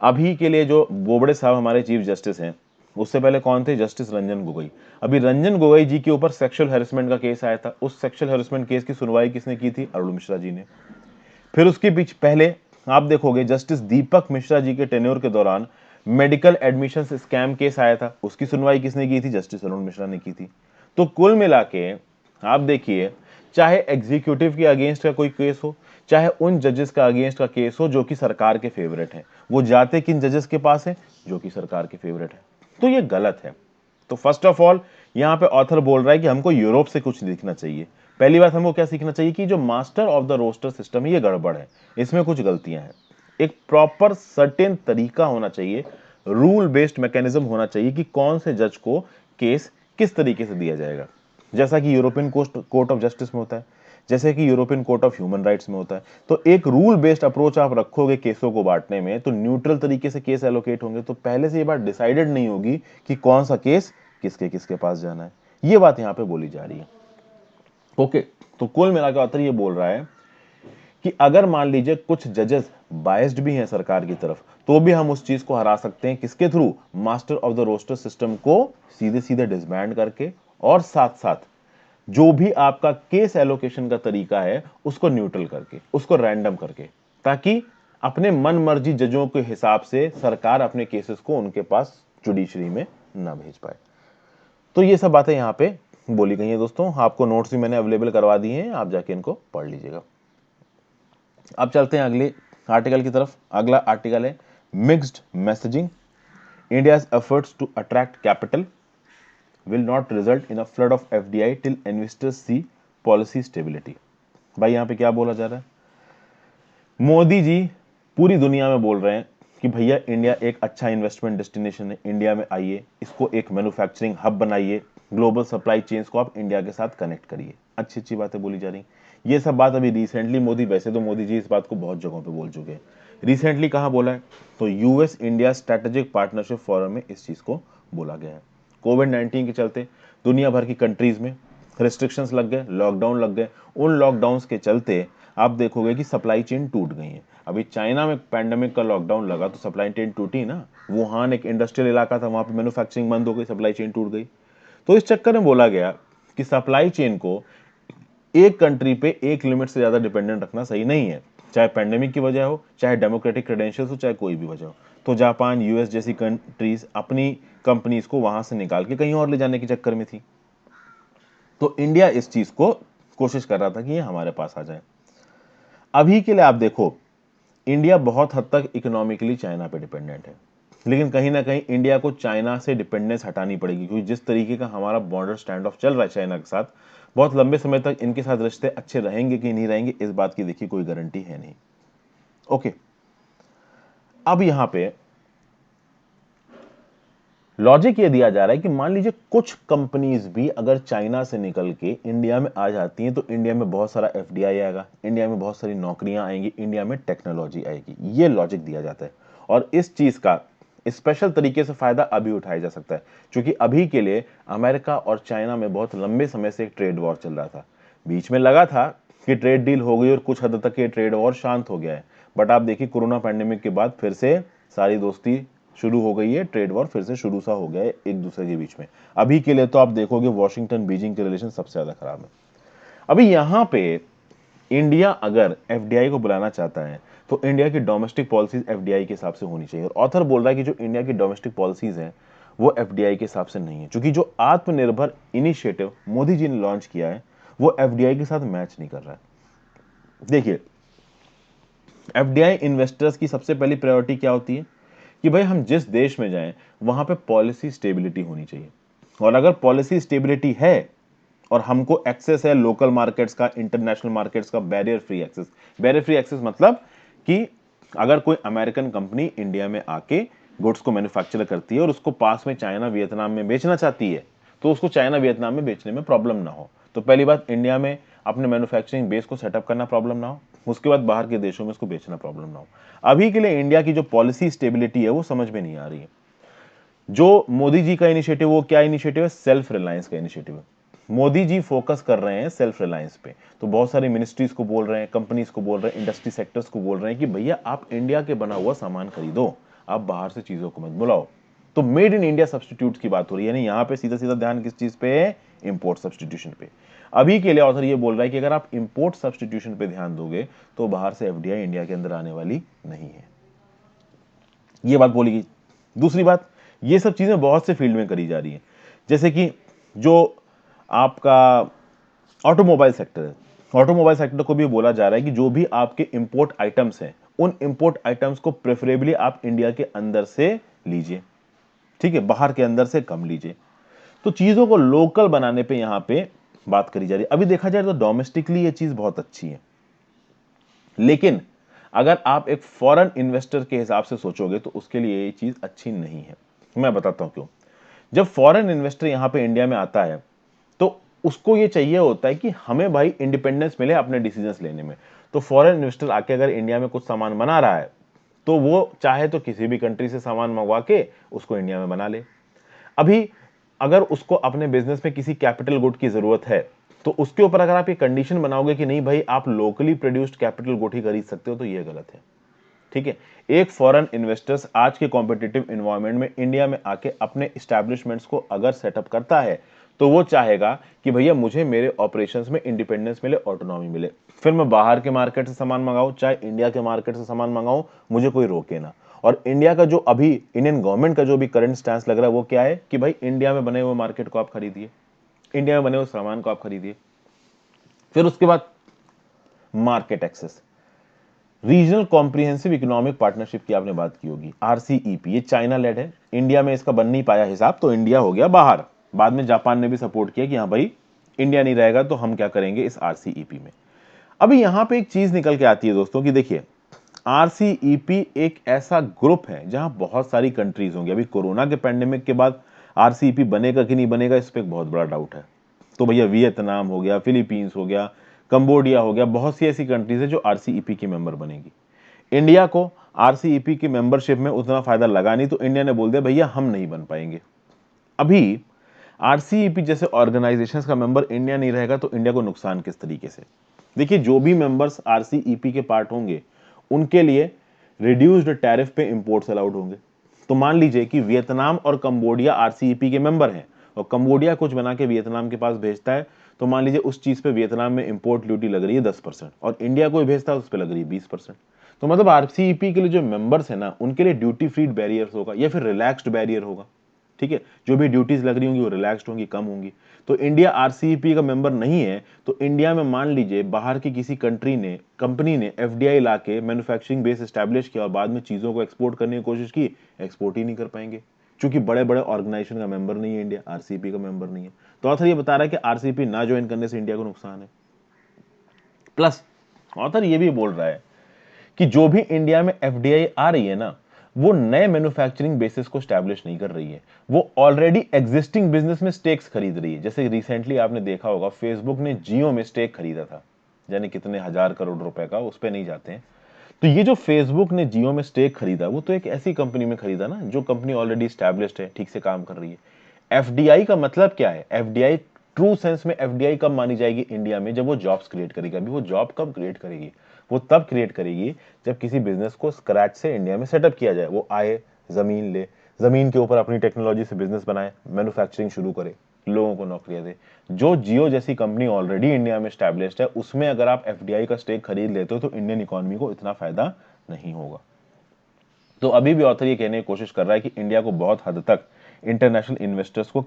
अभी के लिए जो बोबड़े साहब हमारे चीफ जस्टिस हैं, उससे पहले कौन थे? जस्टिस रंजन गोगोई। अभी रंजन गोगोई जी के ऊपर सेक्सुअल हैरेसमेंट का केस आया था, उस सेक्सुअल हैरेसमेंट केस की सुनवाई किसने की थी? अरुण मिश्रा जी ने। फिर उसके बीच पहले आप देखोगे जस्टिस दीपक मिश्रा जी के टेन्योर के दौरान मेडिकल एडमिशन स्कैम केस आया था, उसकी सुनवाई किसने की थी? जस्टिस अरुण मिश्रा ने की थी। तो कुल मिला के आप देखिए, चाहे एग्जीक्यूटिव के अगेंस्ट का कोई केस हो, चाहे उन जजेस का अगेंस्ट का केस हो जो कि सरकार के फेवरेट हैं, वो जाते किन जजेस के पास है? जो कि सरकार के फेवरेट है। तो ये गलत है। तो फर्स्ट ऑफ ऑल यहां पे ऑथर बोल रहा है कि हमको यूरोप से कुछ सीखना चाहिए। पहली बात हमको क्या सीखना चाहिए कि जो master of the roster system है ये गड़बड़ है, इसमें कुछ गलतियां हैं। एक प्रॉपर सर्टेन तरीका होना चाहिए, रूल बेस्ड मैकेनिज्म होना चाहिए कि कौन से जज को केस किस तरीके से दिया जाएगा, जैसा कि यूरोपियन कोर्ट ऑफ जस्टिस में होता है, जैसे कि European court of human rights में होता है। तो एक रूल बेस्ड अप्रोच आप रखोगे केसों को बांटने में, तो न्यूट्रल तरीके से केस एलोकेट होंगे। तो पहले से ये बात डिसाइडेड नहीं होगी कि कौन सा केस किसके किसके पास जाना है। ये बात यहां पे बोली जा रही है। ओके, तो कुल मिलाकर ऑथर ये बोल रहा है कि अगर मान लीजिए कुछ जजेस बायस्ड भी हैं सरकार की तरफ, तो भी हम उस चीज को हरा सकते हैं किसके through? Master of the roster system को सीधे सीधे डिसबैंड करके, और साथ साथ जो भी आपका केस एलोकेशन का तरीका है उसको न्यूट्रल करके, उसको रैंडम करके, ताकि अपने मन मर्जी जजों के हिसाब से सरकार अपने केसेस को उनके पास जुडिशरी में ना भेज पाए। तो ये सब बातें यहां पे बोली गई हैं दोस्तों। आपको नोट्स भी मैंने अवेलेबल करवा दिए हैं, आप जाके इनको पढ़ लीजिएगा। अब चलते हैं अगले आर्टिकल की तरफ। अगला आर्टिकल है mixed messaging, India's efforts to attract capital will not result in a flood of FDI till investors see policy stability। भाई यहां पे क्या बोला जा रहा है? मोदी जी पूरी दुनिया में बोल रहे हैं कि भैया इंडिया एक अच्छा इन्वेस्टमेंट डेस्टिनेशन है, इंडिया में आइए, इसको एक मैन्युफैक्चरिंग हब बनाइए, ग्लोबल सप्लाई चेन्स को आप इंडिया के साथ कनेक्ट करिए। अच्छी अच्छी बातें बोली जा रही। ये सब बात अभी रिसेंटली मोदी, वैसे तो मोदी जी इस बात को बहुत जगहों पे बोल चुके हैं, रिसेंटली कहां बोला है? तो US India strategic partnership forum में इस चीज को बोला गया है। कोविड-19 के चलते दुनिया भर की कंट्रीज में रिस्ट्रिक्शंस लग गए, लॉकडाउन लग गए। उन लॉकडाउन्स के चलते आप देखोगे कि सप्लाई चेन टूट गई है। अभी चाइना में पैंडेमिक का लॉकडाउन लगा तो सप्लाई चेन टूटी ना। वुहान एक इंडस्ट्रियल इलाका था, वहां पे मैन्युफैक्चरिंग बंद हो गई, सप्लाई चेन टूट गई। तो इस चक्कर में बोला गया कि सप्लाई चेन को एक कंट्री पे एक लिमिट से ज्यादा डिपेंडेंट रखना सही नहीं है, चाहे पैंडेमिक की वजह हो, चाहे डेमोक्रेटिक क्रेडेंशियल्स हो, चाहे कोई भी वजह हो। तो जापान, यूएस जैसी कंट्रीज अपनी कंपनीज को वहां से निकाल के कहीं और ले जाने के चक्कर में थी। तो इंडिया इस चीज को कोशिश कर रहा था कि ये हमारे पास आ जाए। अभी के लिए आप देखो, इंडिया बहुत हद तक इकोनॉमिकली चाइना पे डिपेंडेंट है, लेकिन कहीं ना कहीं इंडिया को चाइना से डिपेंडेंस हटानी पड़ेगी, क्योंकि जिस तरीके का हमारा बॉर्डर स्टैंड ऑफ चल रहा है चाइना के साथ, बहुत लंबे समय तक इनके साथ रिश्ते अच्छे रहेंगे कि नहीं रहेंगे, इस बात की देखिए कोई गारंटी है नहीं। ओके, अब यहां पे लॉजिक ये दिया जा रहा है कि मान लीजिए कुछ कंपनीज भी अगर चाइना से निकल के इंडिया में आ जाती हैं, तो इंडिया में बहुत सारा एफडीआई आएगा, इंडिया में बहुत सारी नौकरियां आएंगी, इंडिया में टेक्नोलॉजी आएगी। ये लॉजिक दिया जाता है, और इस चीज का स्पेशल तरीके से फायदा अभी उठाया जा सकता है, क्योंकि अभी के लिए अमेरिका और चाइना में बहुत लंबे समय से एक ट्रेड वॉर चल रहा था। बीच में लगा था कि ट्रेड डील हो गई और कुछ हद तक ये ट्रेड वॉर शांत हो गया है, बट आप देखिए कोरोना पैंडेमिक के बाद फिर से सारी दोस्ती शुरू हो गई है, ट्रेड वॉर फिर से शुरू सा हो गया है एक दूसरे के बीच में। अभी के लिए तो आप देखोगे वॉशिंगटन बीजिंग के रिलेशन सबसे ज्यादा खराब है। अभी यहां पे इंडिया अगर एफडीआई को बुलाना चाहता है, तो इंडिया की डोमेस्टिक पॉलिसीज एफडीआई के हिसाब से होनी चाहिए। और ऑथर बोल रहा है कि जो इंडिया की डोमेस्टिक पॉलिसीज हैं वो एफडीआई के हिसाब से नहीं है, क्योंकि जो आत्मनिर्भर इनिशिएटिव मोदी जी ने लॉन्च किया है वो एफडीआई के साथ मैच नहीं कर रहा है। देखिए, एफडीआई इन्वेस्टर्स की सबसे पहली प्रायोरिटी क्या होती है कि भाई हम जिस देश में जाएं वहां पे पॉलिसी स्टेबिलिटी होनी चाहिए। और अगर पॉलिसी स्टेबिलिटी है और हमको एक्सेस है लोकल मार्केट्स का, इंटरनेशनल मार्केट्स का, barrier free access. Barrier free access मतलब कि अगर कोई अमेरिकन कंपनी इंडिया में आके गुड्स को मैन्युफैक्चर करती है और उसको पास में चाइना, वियतनाम में बेचना चाहती है, तो उसको चाइना, वियतनाम में बेचने में प्रॉब्लम ना हो। तो पहली बात, इंडिया में अपने मैन्युफैक्चरिंग बेस को सेटअप करना प्रॉब्लम ना हो, उसके बाद बाहर के देशों में उसको बेचना प्रॉब्लम ना हो। अभी के लिए इंडिया की जो पॉलिसी स्टेबिलिटी है वो समझ में नहीं आ रही है। जो मोदी जी का इनिशिएटिव, वो क्या इनिशिएटिव है? सेल्फ रिलायंस का इनिशिएटिव है। मोदी जी फोकस कर रहे हैं सेल्फ रिलायंस पे। तो बहुत सारी मिनिस्ट्रीज को बोल रहे हैं, कंपनीज को बोल रहे हैं, इंडस्ट्री सेक्टर्स को बोल रहे हैं कि भैया आप इंडिया के बना हुआ सामान खरीदो, आप बाहर से चीजों को मत बुलाओ। तो मेड इन इंडिया सब्स्टिट्यूट्स की बात हो रही है, यानी यहां पे सीधा सीधा ध्यान किस चीज पे है, इंपोर्ट सब्स्टिट्यूशन पे। अभी के लिए ऑथर ये बोल रहा है कि अगर आप इंपोर्ट सब्स्टिट्यूशन पे ध्यान दोगे तो बाहर से एफडीआई इंडिया के अंदर आने वाली नहीं है, ये बात बोली गई। दूसरी बात, ये सब चीजें बहुत से फील्ड में करी जा रही है, जैसे कि जो आपका ऑटोमोबाइल सेक्टर है, ऑटोमोबाइल सेक्टर को भी बोला जा रहा है कि जो भी आपके इंपोर्ट आइटम्स हैं उन इंपोर्ट आइटम्स को प्रेफरेबली आप इंडिया के अंदर से लीजिए, ठीक है, बाहर के अंदर से कम लीजिए। तो चीजों को लोकल बनाने पे यहां पे बात करी जा रही है। अभी देखा जाए तो डोमेस्टिकली ये चीज बहुत अच्छी है, लेकिन अगर आप एक फॉरेन इन्वेस्टर के हिसाब से सोचोगे तो उसके लिए ये चीज अच्छी नहीं है। मैं बताता हूं क्यों। जब फॉरेन इन्वेस्टर यहां पे इंडिया में आता है तो उसको ये चाहिए होता है कि हमें भाई इंडिपेंडेंस मिले अपने डिसीजंस लेने में। तो फॉरेन इन्वेस्टर आके अगर इंडिया में कुछ सामान बना रहा है तो वो चाहे तो किसी भी कंट्री से सामान मंगवा के उसको इंडिया में बना ले। अभी अगर उसको अपने बिजनेस में किसी कैपिटल गुड की जरूरत है तो उसके ऊपर अगर आप ये कंडीशन बनाओगे कि नहीं भाई आप लोकली प्रोड्यूस्ड कैपिटल गुड ही खरीद सकते हो, तो ये गलत है, ठीक है। एक फॉरेन इन्वेस्टर्स आज के कॉम्पिटिटिव एनवायरनमेंट में इंडिया में आके अपने एस्टैब्लिशमेंट्स को अगर सेटअप करता है तो वो चाहेगा कि भैया मुझे मेरे ऑपरेशंस में इंडिपेंडेंस मिले, ऑटोनॉमी मिले, फिर मैं बाहर के मार्केट से सामान मंगाऊं चाहे इंडिया के मार्केट से सामान मंगाऊं, मुझे कोई रोके ना। और इंडिया का जो अभी इंडियन गवर्नमेंट का जो भी करंट स्टैंस लग रहा है वो क्या है कि भाई इंडिया में बने हुए मार्केट को आप खरीदिए, इंडिया में बने हुए सामान को आप खरीदिए। फिर उसके बाद market access, regional comprehensive economic partnership की आपने बात की होगी, आरसीईपी, ये चाइना लेड है, इंडिया में इसका बन नहीं पाया हिसाब तो इंडिया हो गया बाहर। बाद में जापान ने भी सपोर्ट किया कि हाँ भाई इंडिया नहीं रहेगा तो हम क्या करेंगे इस आरसीईपी में। अभी यहां पे एक चीज निकल के आती है दोस्तों कि देखिए आरसीईपी एक ऐसा ग्रुप है जहां बहुत सारी कंट्रीज होंगी। अभी कोरोना के पैंडेमिक के बाद आरसीईपी बनेगा कि नहीं बनेगा इस पे एक बहुत बड़ा डाउट है। तो भैया वियतनाम हो गया, फिलीपींस हो गया, कंबोडिया हो गया, बहुत सी ऐसी कंट्रीज है जो आरसीईपी की मेंबर बनेगी। इंडिया को आरसीईपी की मेंबरशिप में उतना फायदा लगा नहीं तो इंडिया ने बोल दिया भैया हम नहीं बन पाएंगे। अभी आरसीईपी जैसे ऑर्गेनाइजेशंस का मेंबर इंडिया नहीं रहेगा तो इंडिया को नुकसान किस तरीके से। देखिए जो भी मेंबर्स आरसीईपी के पार्ट होंगे उनके लिए रिड्यूस्ड टैरिफ पे इंपोर्ट्स अलाउड होंगे। तो मान लीजिए कि वियतनाम और कंबोडिया आरसीईपी के मेंबर हैं और कंबोडिया कुछ बना के वियतनाम के पास भेजता है, तो मान लीजिए उस चीज पे वियतनाम में इंपोर्ट ड्यूटी लग रही है 10% और इंडिया को भेजता है उस पर लग रही है 20%। तो मतलब आरसीईपी के लिए जो मेंबर्स है ना उनके लिए ड्यूटी फ्री बैरियर होगा या फिर रिलैक्स्ड बैरियर होगा, ठीक है। जो भी ड्यूटीज लग रही होंगी वो रिलैक्स्ड होंगी, कम होंगी। तो इंडिया आरसीईपी का मेंबर नहीं है तो इंडिया में मान लीजिए बाहर की किसी कंपनी ने एफडीआई लाके मैन्युफैक्चरिंग बेस एस्टैब्लिश किया और बाद में चीजों को एक्सपोर्ट करने की कोशिश की, एक्सपोर्ट ही नहीं कर पाएंगे क्योंकि बड़े बड़े ऑर्गेनाइजेशन का मेंबर नहीं है इंडिया, आरसीईपी का मेंबर नहीं है। तो ऑथर ये बता रहा है कि आरसीईपी ना ज्वाइन करने से इंडिया को नुकसान है। प्लस ऑथर ये भी बोल रहा है कि जो भी इंडिया में एफडीआई आ रही है ना वो नए मैन्युफैक्चरिंग बेसिस को स्टैब्लिश नहीं कर रही है, वो ऑलरेडी एग्जिस्टिंग बिजनेस में स्टेक्स खरीद रही है। जैसे रिसेंटली आपने देखा होगा फेसबुक ने जियो में स्टेक खरीदा था, यानी कितने हजार करोड़ रुपए का, उस पर नहीं जाते हैं। तो ये जो फेसबुक ने जियो में स्टेक खरीदा वो तो एक ऐसी कंपनी में खरीदा ना जो कंपनी ऑलरेडी स्टैब्लिश्ड है, ठीक से काम कर रही है। एफडीआई का मतलब क्या है, एफडीआई ट्रू सेंस में एफडीआई कब मानी जाएगी इंडिया में, जब वो जॉब्स क्रिएट करेगी। अभी वो जॉब कब क्रिएट करेगी, वो तब क्रिएट करेगी जब किसी बिजनेस को स्क्रैच से इंडिया में सेटअप किया जाए। वो आए, जमीन ले, जमीन के ऊपर अपनी टेक्नोलॉजी से बिजनेस बनाए, मैन्युफैक्चरिंग शुरू करे, लोगों को नौकरियां दे। जो जियो जैसी कंपनी ऑलरेडी इंडिया में स्टैब्लिश्ड है उसमें अगर आप एफडीआई का स्टेक खरीद लेते हो तो इंडियन इकोनॉमी को इतना फायदा नहीं होगा। तो अभी भी ऑथर ये कहने की कोशिश कर रहा है कि इंडिया को बहुत हद तक इंटरनेशनल इन्वेस्टर्स को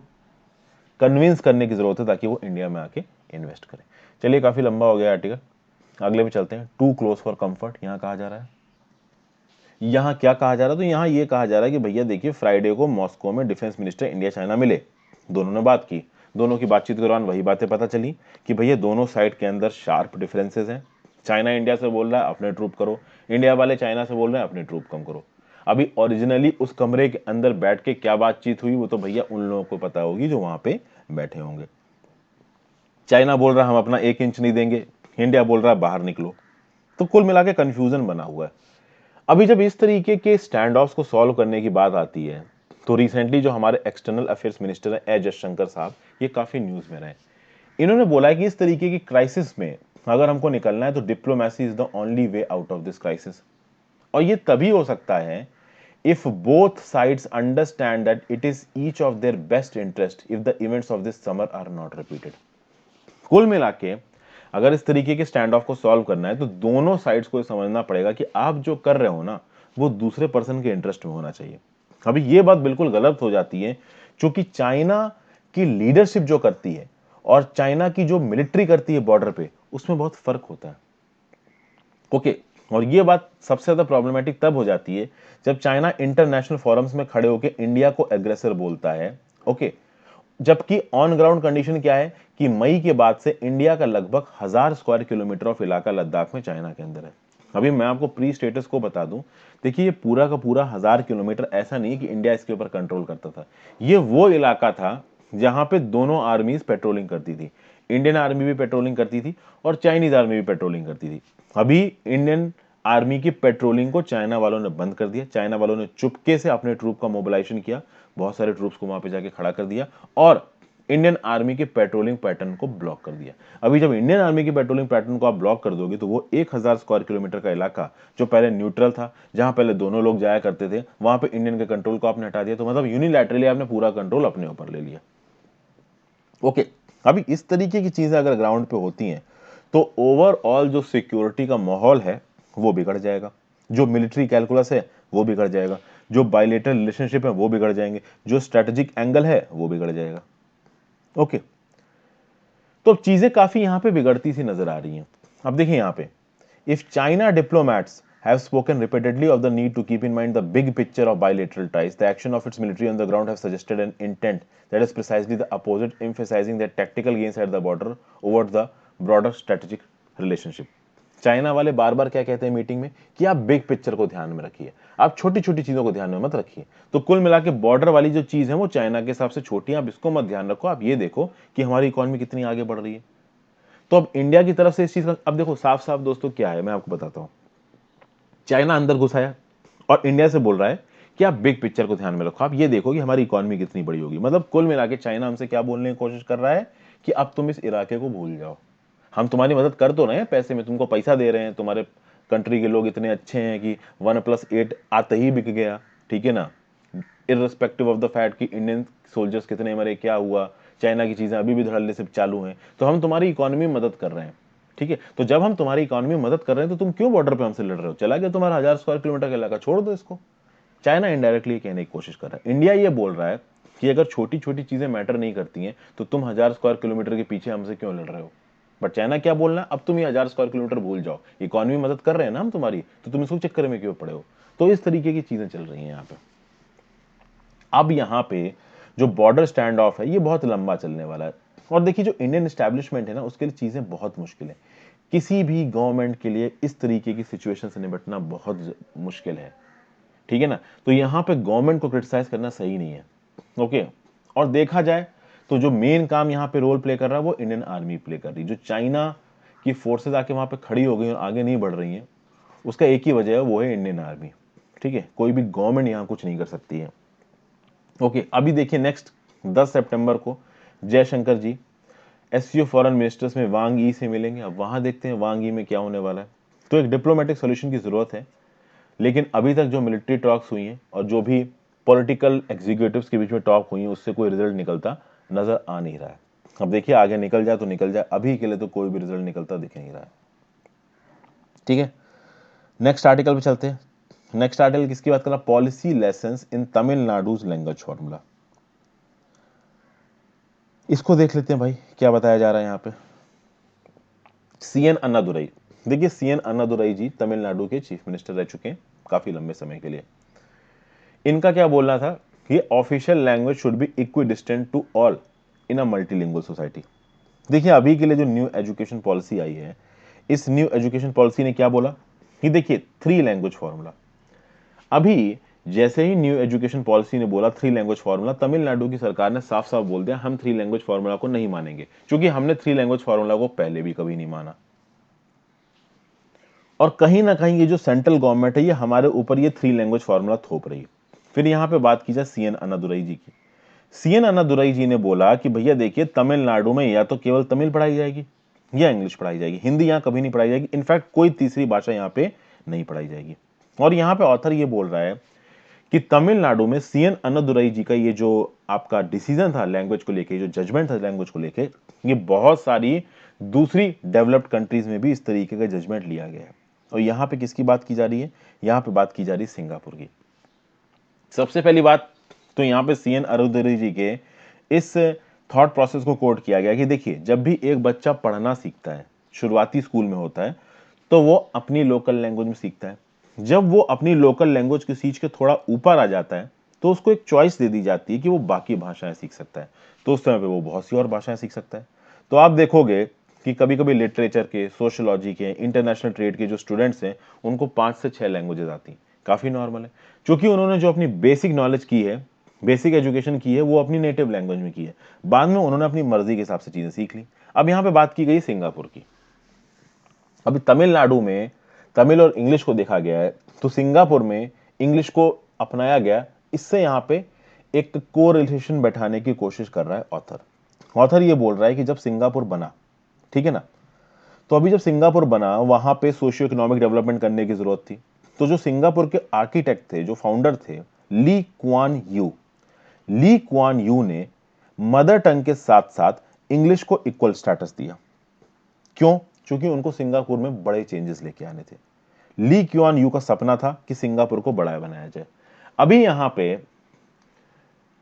कन्विंस करने की जरूरत है ताकि वो इंडिया में आके इन्वेस्ट करें। चलिए काफी लंबा हो गया आर्टिकल, अगले पे चलते हैं। टू क्लोज फॉर कंफर्ट यहां कहा जा रहा है। यहां क्या कहा जा रहा है, तो यहां ये कहा जा रहा है कि भैया देखिए फ्राइडे को मॉस्को में डिफेंस मिनिस्टर इंडिया चाइना मिले, दोनों ने बात की। दोनों की बातचीत के दौरान वही बातें पता चली कि भैया दोनों साइड के अंदर शार्प डिफरेंसेस हैं। चाइना इंडिया से बोल रहा है अपने ट्रूप करो, इंडिया वाले चाइना से बोल रहे हैं अपने ट्रूप कम करो। अभी ओरिजिनली उस कमरे के अंदर बैठ के क्या बातचीत हुई वो तो भैया उन लोगों को पता होगी जो वहां पे बैठे होंगे। चाइना बोल रहा है हम अपना 1 इंच नहीं देंगे, इंडिया बोल रहा है बाहर निकलो। तो कुल मिला के कंफ्यूजन बना हुआ है। अभी जब इस तरीके के स्टैंड ऑफ्स को सॉल्व करने की बात आती है तो रिसेंटली जो हमारे एक्सटर्नल अफेयर्स मिनिस्टर हैं ए जयशंकर साहब, ये काफी न्यूज में रहे। इन्होंने बोला है कि इस तरीके की क्राइसिस में अगर हमको निकलना है तो diplomacy is the only way out of this crisis. और ये तभी हो सकता है if both sides understand that it is each of their best interest if the events of this summer are not repeated। कुल मिला के अगर इस तरीके के स्टैंड ऑफ को सॉल्व करना है तो दोनों साइड्स को समझना पड़ेगा कि आप जो कर रहे हो ना वो दूसरे पर्सन के इंटरेस्ट में होना चाहिए। अभी ये बात बिल्कुल गलत हो जाती है क्योंकि चाइना की लीडरशिप जो करती है और चाइना की जो मिलिट्री करती है बॉर्डर पे, उसमें बहुत फर्क होता है। ओके, और ये बात सबसे ज्यादा प्रॉब्लमेटिक तब हो जाती है जब चाइना इंटरनेशनल फोरम्स में खड़े होकर इंडिया को एग्रेसर बोलता है। ओके, जबकि ऑन ग्राउंड कंडीशन क्या है कि मई के बाद से इंडिया का लगभग 1000 स्क्वायर किलोमीटर ऑफ इलाका लद्दाख में चाइना के अंदर है। अभी मैं आपको प्री स्टेटस को बता दूं, देखिए ये पूरा का पूरा 1000 किलोमीटर ऐसा नहीं कि इंडिया इसके ऊपर कंट्रोल करता था। ये वो इलाका था जहां पे दोनों आर्मीज पेट्रोलिंग करती थी। इंडियन आर्मी भी पेट्रोलिंग करती थी और चाइनीज आर्मी भी पेट्रोलिंग करती थी। अभी इंडियन आर्मी की पेट्रोलिंग को चाइना वालों ने बंद कर दिया। चाइना वालों ने चुपके से अपने ट्रूप का मोबिलाइजेशन किया, बहुत सारे ट्रूप्स को वहां पे जाके खड़ा कर दिया और इंडियन आर्मी के पेट्रोलिंग पैटर्न को ब्लॉक कर दिया। अभी जब इंडियन आर्मी की पेट्रोलिंग पैटर्न को आप ब्लॉक कर दोगे तो वो 1000 स्क्वायर किलोमीटर का इलाका जो पहले न्यूट्रल था, जहां पहले दोनों लोग जाया करते थे, वहां पे इंडियन के कंट्रोल को आपने हटा दिया। तो मतलब यूनिलैटरली आपने पूरा कंट्रोल अपने ऊपर ले लिया। ओके, अभी इस तरीके की चीजें अगर ग्राउंड पे होती हैं तो ओवरऑल जो सिक्योरिटी का माहौल है वो बिगड़ जाएगा, जो मिलिट्री कैलकुलस है वो बिगड़ जाएगा, जो बायलेटरल रिलेशनशिप है वो बिगड़ जाएंगे, जो स्ट्रेटेजिक एंगल है वो बिगड़ जाएगा। ओके, तो अब चीजें काफी यहां पे बिगड़ती सी नजर आ रही हैं। अब देखिए यहां पे, if China diplomats have spoken repeatedly of the need to keep in mind the big picture of bilateral ties, the action of its military on the ground have suggested an intent that is precisely the opposite, emphasizing their tactical gains at the border over the broader strategic relationship। China वाले बार बार क्या कहते हैं meeting में कि आप big picture को ध्यान में रखिए, आप छोटी छोटी चीजों को ध्यान में मत रखिए। तो कुल मिला के बॉर्डर वाली जो चीज है वो चाइना के हिसाब से छोटी है, आप इसको मत ध्यान रखो, आप ये देखो कि हमारी इकोनॉमी कितनी आगे बढ़ रही है। तो अब इंडिया की तरफ से इस चीज का अब देखो साफ साफ दोस्तों क्या है, मैं आपको बताता हूं। चाइना अंदर घुसाया और इंडिया से बोल रहा है कि आप बिग पिक्चर को ध्यान में रखो, आप ये देखो कि हमारी इकोनॉमी कितनी बड़ी होगी। मतलब कुल मिला के चाइना हमसे क्या बोलने की कोशिश कर रहा है कि अब तुम इस इलाके को भूल जाओ, हम तुम्हारी मदद कर तो रहे हैं, पैसे में तुमको पैसा दे रहे हैं, तुम्हारे कंट्री के लोग इतने अच्छे हैं कि 1+8 आते ही बिक गया, ठीक है ना, इररिस्पेक्टिव ऑफ द फैक्ट कि इंडियन सोल्जर्स कितने मरे, क्या हुआ, चाइना की चीजें अभी भी धड़ल्ले से चालू हैं, तो हम तुम्हारी इकोनॉमी में मदद कर रहे हैं। ठीक है, तो जब हम तुम्हारी इकोनॉमी में मदद कर रहे हैं तो तुम क्यों बॉर्डर पे हमसे लड़ रहे हो, चला गया तुम्हारा 1000 स्क्वायर किलोमीटर का इलाका, छोड़ दो इसको। चाइना इनडायरेक्टली कहने की कोशिश कर रहा है। इंडिया ये बोल रहा है कि अगर छोटी छोटी चीजें मैटर नहीं करती हैं तो तुम 1000 स्क्वायर किलोमीटर के पीछे हमसे क्यों लड़ रहे हो। बट चाइना क्या बोल रहा है, अब तुम ये 1000 स्क्वायर किलोमीटर भूल जाओ, इकोनॉमी मदद कर रहे हैं ना हम तुम्हारी, तो तुम इसको चक्कर में क्यों पड़े हो। तो इस तरीके की चीजें चल रही हैं यहाँ पे। अब यहाँ पे जो बॉर्डर स्टैंड ऑफ है ये बहुत लंबा चलने वाला है। और देखिए जो इंडियन एस्टैब्लिशमेंट है ना उसके लिए चीजें बहुत मुश्किल है। किसी भी गवर्नमेंट के लिए इस तरीके की सिचुएशन से निपटना बहुत मुश्किल है, ठीक है ना। तो यहाँ पे गवर्नमेंट को क्रिटिसाइज करना सही नहीं है। ओके, और देखा जाए तो जो मेन काम यहाँ पे रोल प्ले कर रहा है वो इंडियन आर्मी प्ले कर रही है। जो चाइना की फोर्सेज आके वहां पे खड़ी हो गई और आगे नहीं बढ़ रही हैं, उसका एक ही वजह है, वो है इंडियन आर्मी। ठीक है, कोई भी गवर्नमेंट यहाँ कुछ नहीं कर सकती है। ओके, अभी देखिए नेक्स्ट 10 सितंबर को जयशंकर जी एससीओ फॉरेन मिनिस्टर्स में वांग ई से मिलेंगे। अब वहां देखते हैं वांग ई में क्या होने वाला है। तो एक डिप्लोमेटिक सोल्यूशन की जरूरत है, लेकिन अभी तक जो मिलिट्री टॉक्स हुई हैं और जो भी पॉलिटिकल एग्जीक्यूटिव्स के बीच में टॉक हुई है उससे कोई रिजल्ट निकलता नजर आ नहीं रहा है। अब देखिए आगे निकल जाए तो निकल जाए, अभी के लिए तो कोई भी रिजल्ट निकलता दिख नहीं रहा है। ठीक है, नेक्स्ट आर्टिकल पे चलते हैं। नेक्स्ट आर्टिकल किसकी बात कर रहा, policy lessons in Tamil Nadu's language formula. इसको देख लेते हैं भाई क्या बताया जा रहा है यहाँ पे। सीएन अन्नादुरई, देखिए सीएन अन्नादुरई जी तमिलनाडु के चीफ मिनिस्टर रह चुके हैं काफी लंबे समय के लिए। इनका क्या बोलना था कि official language should be equidistant to all in a multilingual society. देखिए अभी के लिए जो न्यू एजुकेशन पॉलिसी आई है, इस न्यू एजुकेशन पॉलिसी ने क्या बोला कि देखिए 3 लैंग्वेज फॉर्मूला। अभी जैसे ही न्यू एजुकेशन पॉलिसी ने बोला 3 लैंग्वेज फॉर्मूला, तमिलनाडु की सरकार ने साफ साफ बोल दिया हम 3 लैंग्वेज फॉर्मूला को नहीं मानेंगे, क्योंकि हमने 3 लैंग्वेज फॉर्मूला को पहले भी कभी नहीं माना। और कहीं ना कहीं ये जो सेंट्रल गवर्नमेंट है ये हमारे ऊपर ये 3 लैंग्वेज फॉर्मूला थोप रही है। फिर यहां पे बात की जाए सीएन अन्नादुरई जी की। सीएन अन्नादुरई जी ने बोला कि भैया देखिए तमिलनाडु में या तो केवल तमिल पढ़ाई जाएगी या इंग्लिश पढ़ाई जाएगी, हिंदी यहां कभी नहीं पढ़ाई जाएगी, इनफैक्ट कोई तीसरी भाषा यहां पे नहीं पढ़ाई जाएगी। और यहां पे ऑथर ये बोल रहा है कि तमिलनाडु में सीएन अन्नादुरई जी का ये जो आपका डिसीजन था लैंग्वेज को लेके, जो जजमेंट था लैंग्वेज को लेके, ये बहुत सारी दूसरी डेवलप्ड कंट्रीज में भी इस तरीके का जजमेंट लिया गया है। और यहां पे किसकी बात की जा रही है? यहां पे बात की जा रही है सिंगापुर की। सबसे पहली बात तो यहां पे सीएन अन्नादुरई जी के इस थॉट प्रोसेस को कोट किया गया कि देखिए, जब भी एक बच्चा पढ़ना सीखता है, शुरुआती स्कूल में होता है, तो वो अपनी लोकल लैंग्वेज में सीखता है। जब वो अपनी लोकल लैंग्वेज की सीख के थोड़ा ऊपर आ जाता है, तो उसको एक चॉइस दे दी जाती है कि वो बाकी भाषाएं सीख सकता है। तो उस समय पे वो बहुत सी और भाषाएं सीख सकता है। तो आप देखोगे कि कभी कभी लिटरेचर के, सोशियोलॉजी के, इंटरनेशनल ट्रेड के जो स्टूडेंट्स हैं, उनको 5 से 6 लैंग्वेजेस आती हैं। काफी नॉर्मल है, क्योंकि उन्होंने जो अपनी बेसिक नॉलेज की है, बेसिक एजुकेशन की है, वो अपनी नेटिव लैंग्वेज में की है। बाद में उन्होंने अपनी मर्जी के हिसाब से चीजें सीख ली। अब यहां पे बात की गई सिंगापुर की। अभी तमिलनाडु में तमिल और इंग्लिश को देखा गया है, तो सिंगापुर में इंग्लिश को अपनाया गया। इससे यहां पे एक को रिलेशन बैठाने की कोशिश कर रहा है ऑथर ये बोल रहा है कि जब सिंगापुर बना, ठीक है ना, तो अभी जब सिंगापुर बना, वहां पे सोशियो इकोनॉमिक डेवलपमेंट करने की जरूरत थी। तो जो सिंगापुर के आर्किटेक्ट थे, जो फाउंडर थे, ली क्वान यू ने मदर टंग के साथ साथ इंग्लिश को इक्वल स्टेटस दिया। क्यों? क्योंकि उनको सिंगापुर में बड़े चेंजेस लेके आने थे। ली क्वान यू का सपना था कि सिंगापुर को बड़ा बनाया जाए। अभी यहां पे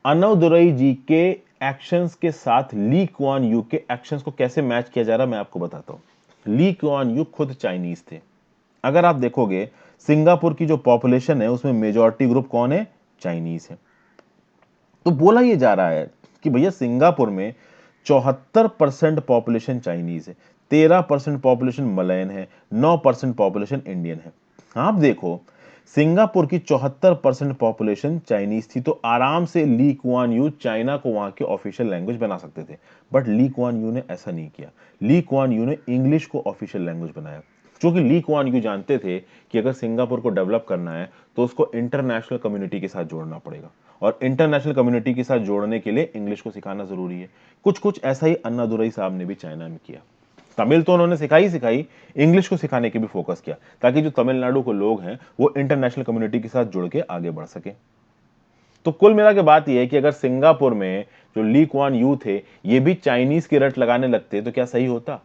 अन्नादुरई जी के एक्शंस के साथ ली क्वान यू के एक्शंस को कैसे मैच किया जा रहा है, मैं आपको बताता हूं। ली क्वान यू खुद चाइनीज थे। अगर आप देखोगे, सिंगापुर की जो पॉपुलेशन है उसमें मेजॉरिटी ग्रुप कौन है? चाइनीज है। तो बोला यह जा रहा है कि भैया सिंगापुर में 74% पॉपुलेशन चाइनीज है, 13% पॉपुलेशन मलयन है, 9% पॉपुलेशन इंडियन है। आप देखो, सिंगापुर की 74% पॉपुलेशन चाइनीज थी, तो आराम से ली कुआन यू चाइना को वहां के ऑफिशियल लैंग्वेज बना सकते थे। बट ली कुआन यू ने ऐसा नहीं किया। ली कुआन यू ने इंग्लिश को ऑफिशियल लैंग्वेज बनाया, क्योंकि ली कुआन यू जानते थे कि अगर सिंगापुर को डेवलप करना है तो उसको इंटरनेशनल कम्युनिटी के साथ जोड़ना पड़ेगा, और इंटरनेशनल कम्युनिटी के साथ जोड़ने के लिए इंग्लिश को सिखाना जरूरी है। कुछ कुछ ऐसा ही अन्नादुरई साहब ने भी चाइना में किया। तमिल तो उन्होंने सिखाई, इंग्लिश को सिखाने के भी फोकस किया, ताकि जो तमिलनाडु के लोग हैं वो इंटरनेशनल कम्युनिटी के साथ जुड़ के आगे बढ़ सके। तो कुल मिला के बात यह है कि अगर सिंगापुर में जो ली कुआन यू थे ये भी चाइनीज की रट लगाने लगते तो क्या सही होता?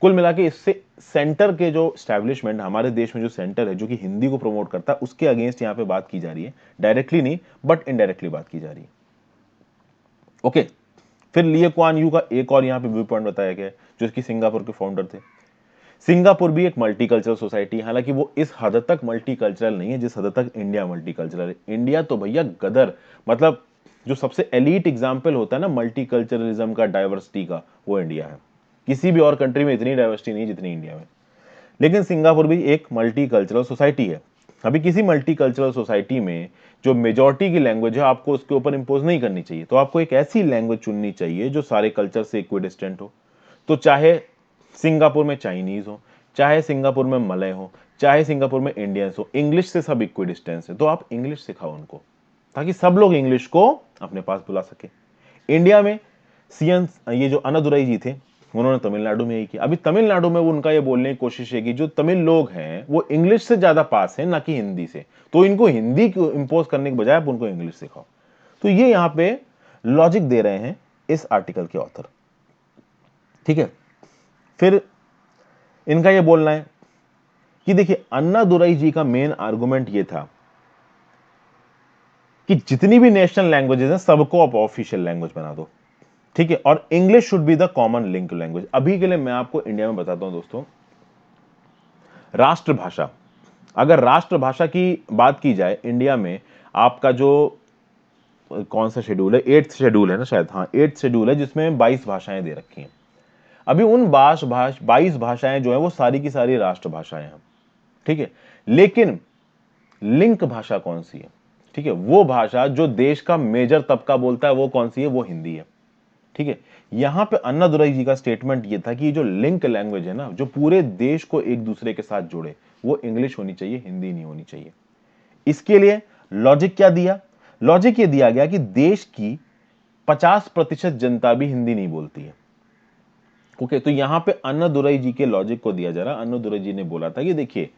कुल मिला के इससे सेंटर के जो स्टैब्लिशमेंट, हमारे देश में जो सेंटर है जो कि हिंदी को प्रमोट करता है, उसके अगेंस्ट यहां पे बात की जा रही है। डायरेक्टली नहीं, बट इनडायरेक्टली बात की जा रही है। ओके, फिर ली कुआन यू का एक और यहां पे व्यू पॉइंट बताया गया, जो कि सिंगापुर के फाउंडर थे। सिंगापुर भी एक मल्टीकल्चरल सोसाइटी है, हालांकि वो इस हद तक मल्टीकल्चरल नहीं है जिस हद तक इंडिया मल्टीकल्चरल है। इंडिया तो भैया गदर, मतलब जो सबसे एलीट एग्जाम्पल होता है ना मल्टीकल्चरलिज्म का, डाइवर्सिटी का, वो इंडिया है। किसी भी और कंट्री में इतनी डाइवर्सिटी नहीं जितनी इंडिया में। लेकिन सिंगापुर भी एक मल्टीकल्चरल सोसाइटी है। अभी किसी मल्टीकल्चरल सोसाइटी में जो मेजॉरिटी की लैंग्वेज है, आपको उसके ऊपर इंपोज नहीं करनी चाहिए। तो आपको एक ऐसी लैंग्वेज चुननी चाहिए जो सारे कल्चर से इक्विडिस्टेंट हो। तो चाहे सिंगापुर में चाइनीज हो, चाहे सिंगापुर में मलय हो, चाहे सिंगापुर में इंडियंस हो, इंग्लिश से सब इक्विडिस्टेंस है। तो आप इंग्लिश सिखाओ उनको, ताकि सब लोग इंग्लिश को अपने पास बुला सके। इंडिया में सीएन ये जो अन्नादुरई जी थे, उन्होंने तमिलनाडु में ही किया। अभी तमिलनाडु में उनका ये बोलने की कोशिश है कि जो तमिल लोग हैं वो इंग्लिश से ज्यादा पास हैं, ना कि हिंदी से। तो इनको हिंदी को इंपोज करने के बजाय आप उनको इंग्लिश सिखाओ। तो ये यहां पे लॉजिक दे रहे हैं इस आर्टिकल के ऑथर। ठीक है, फिर इनका यह बोलना है कि देखिए, अन्नादुरई जी का मेन आर्गुमेंट यह था कि जितनी भी नेशनल लैंग्वेजेस हैं सबको आप ऑफिशियल लैंग्वेज बना दो, ठीक है, और English should be the common link language. अभी के लिए मैं आपको इंडिया में बताता हूं दोस्तों, राष्ट्रभाषा, अगर राष्ट्रभाषा की बात की जाए इंडिया में, आपका जो कौन सा शेड्यूल है, 8th शेड्यूल है ना शायद, हाँ 8th शेड्यूल है, जिसमें 22 भाषाएं दे रखी हैं। अभी उन 22 भाषाएं जो है वो सारी की सारी राष्ट्रभाषाएं हैं, ठीक है। लेकिन लिंक भाषा कौन सी है? ठीक है, वो भाषा जो देश का मेजर तबका बोलता है वो कौन सी है? वो हिंदी है, ठीक है। यहां पे अन्नादुरई जी का स्टेटमेंट ये था कि जो लिंक लैंग्वेज है ना, जो पूरे देश को एक दूसरे के साथ जोड़े, वो इंग्लिश होनी चाहिए, हिंदी नहीं होनी चाहिए। इसके लिए लॉजिक क्या दिया? लॉजिक ये दिया गया कि देश की 50% जनता भी हिंदी नहीं बोलती है। ओके, तो यहां पे अन्नादुरई जी के लॉजिक को दिया जा रहा। अन्नादुरई जी ने बोला था कि देखिए,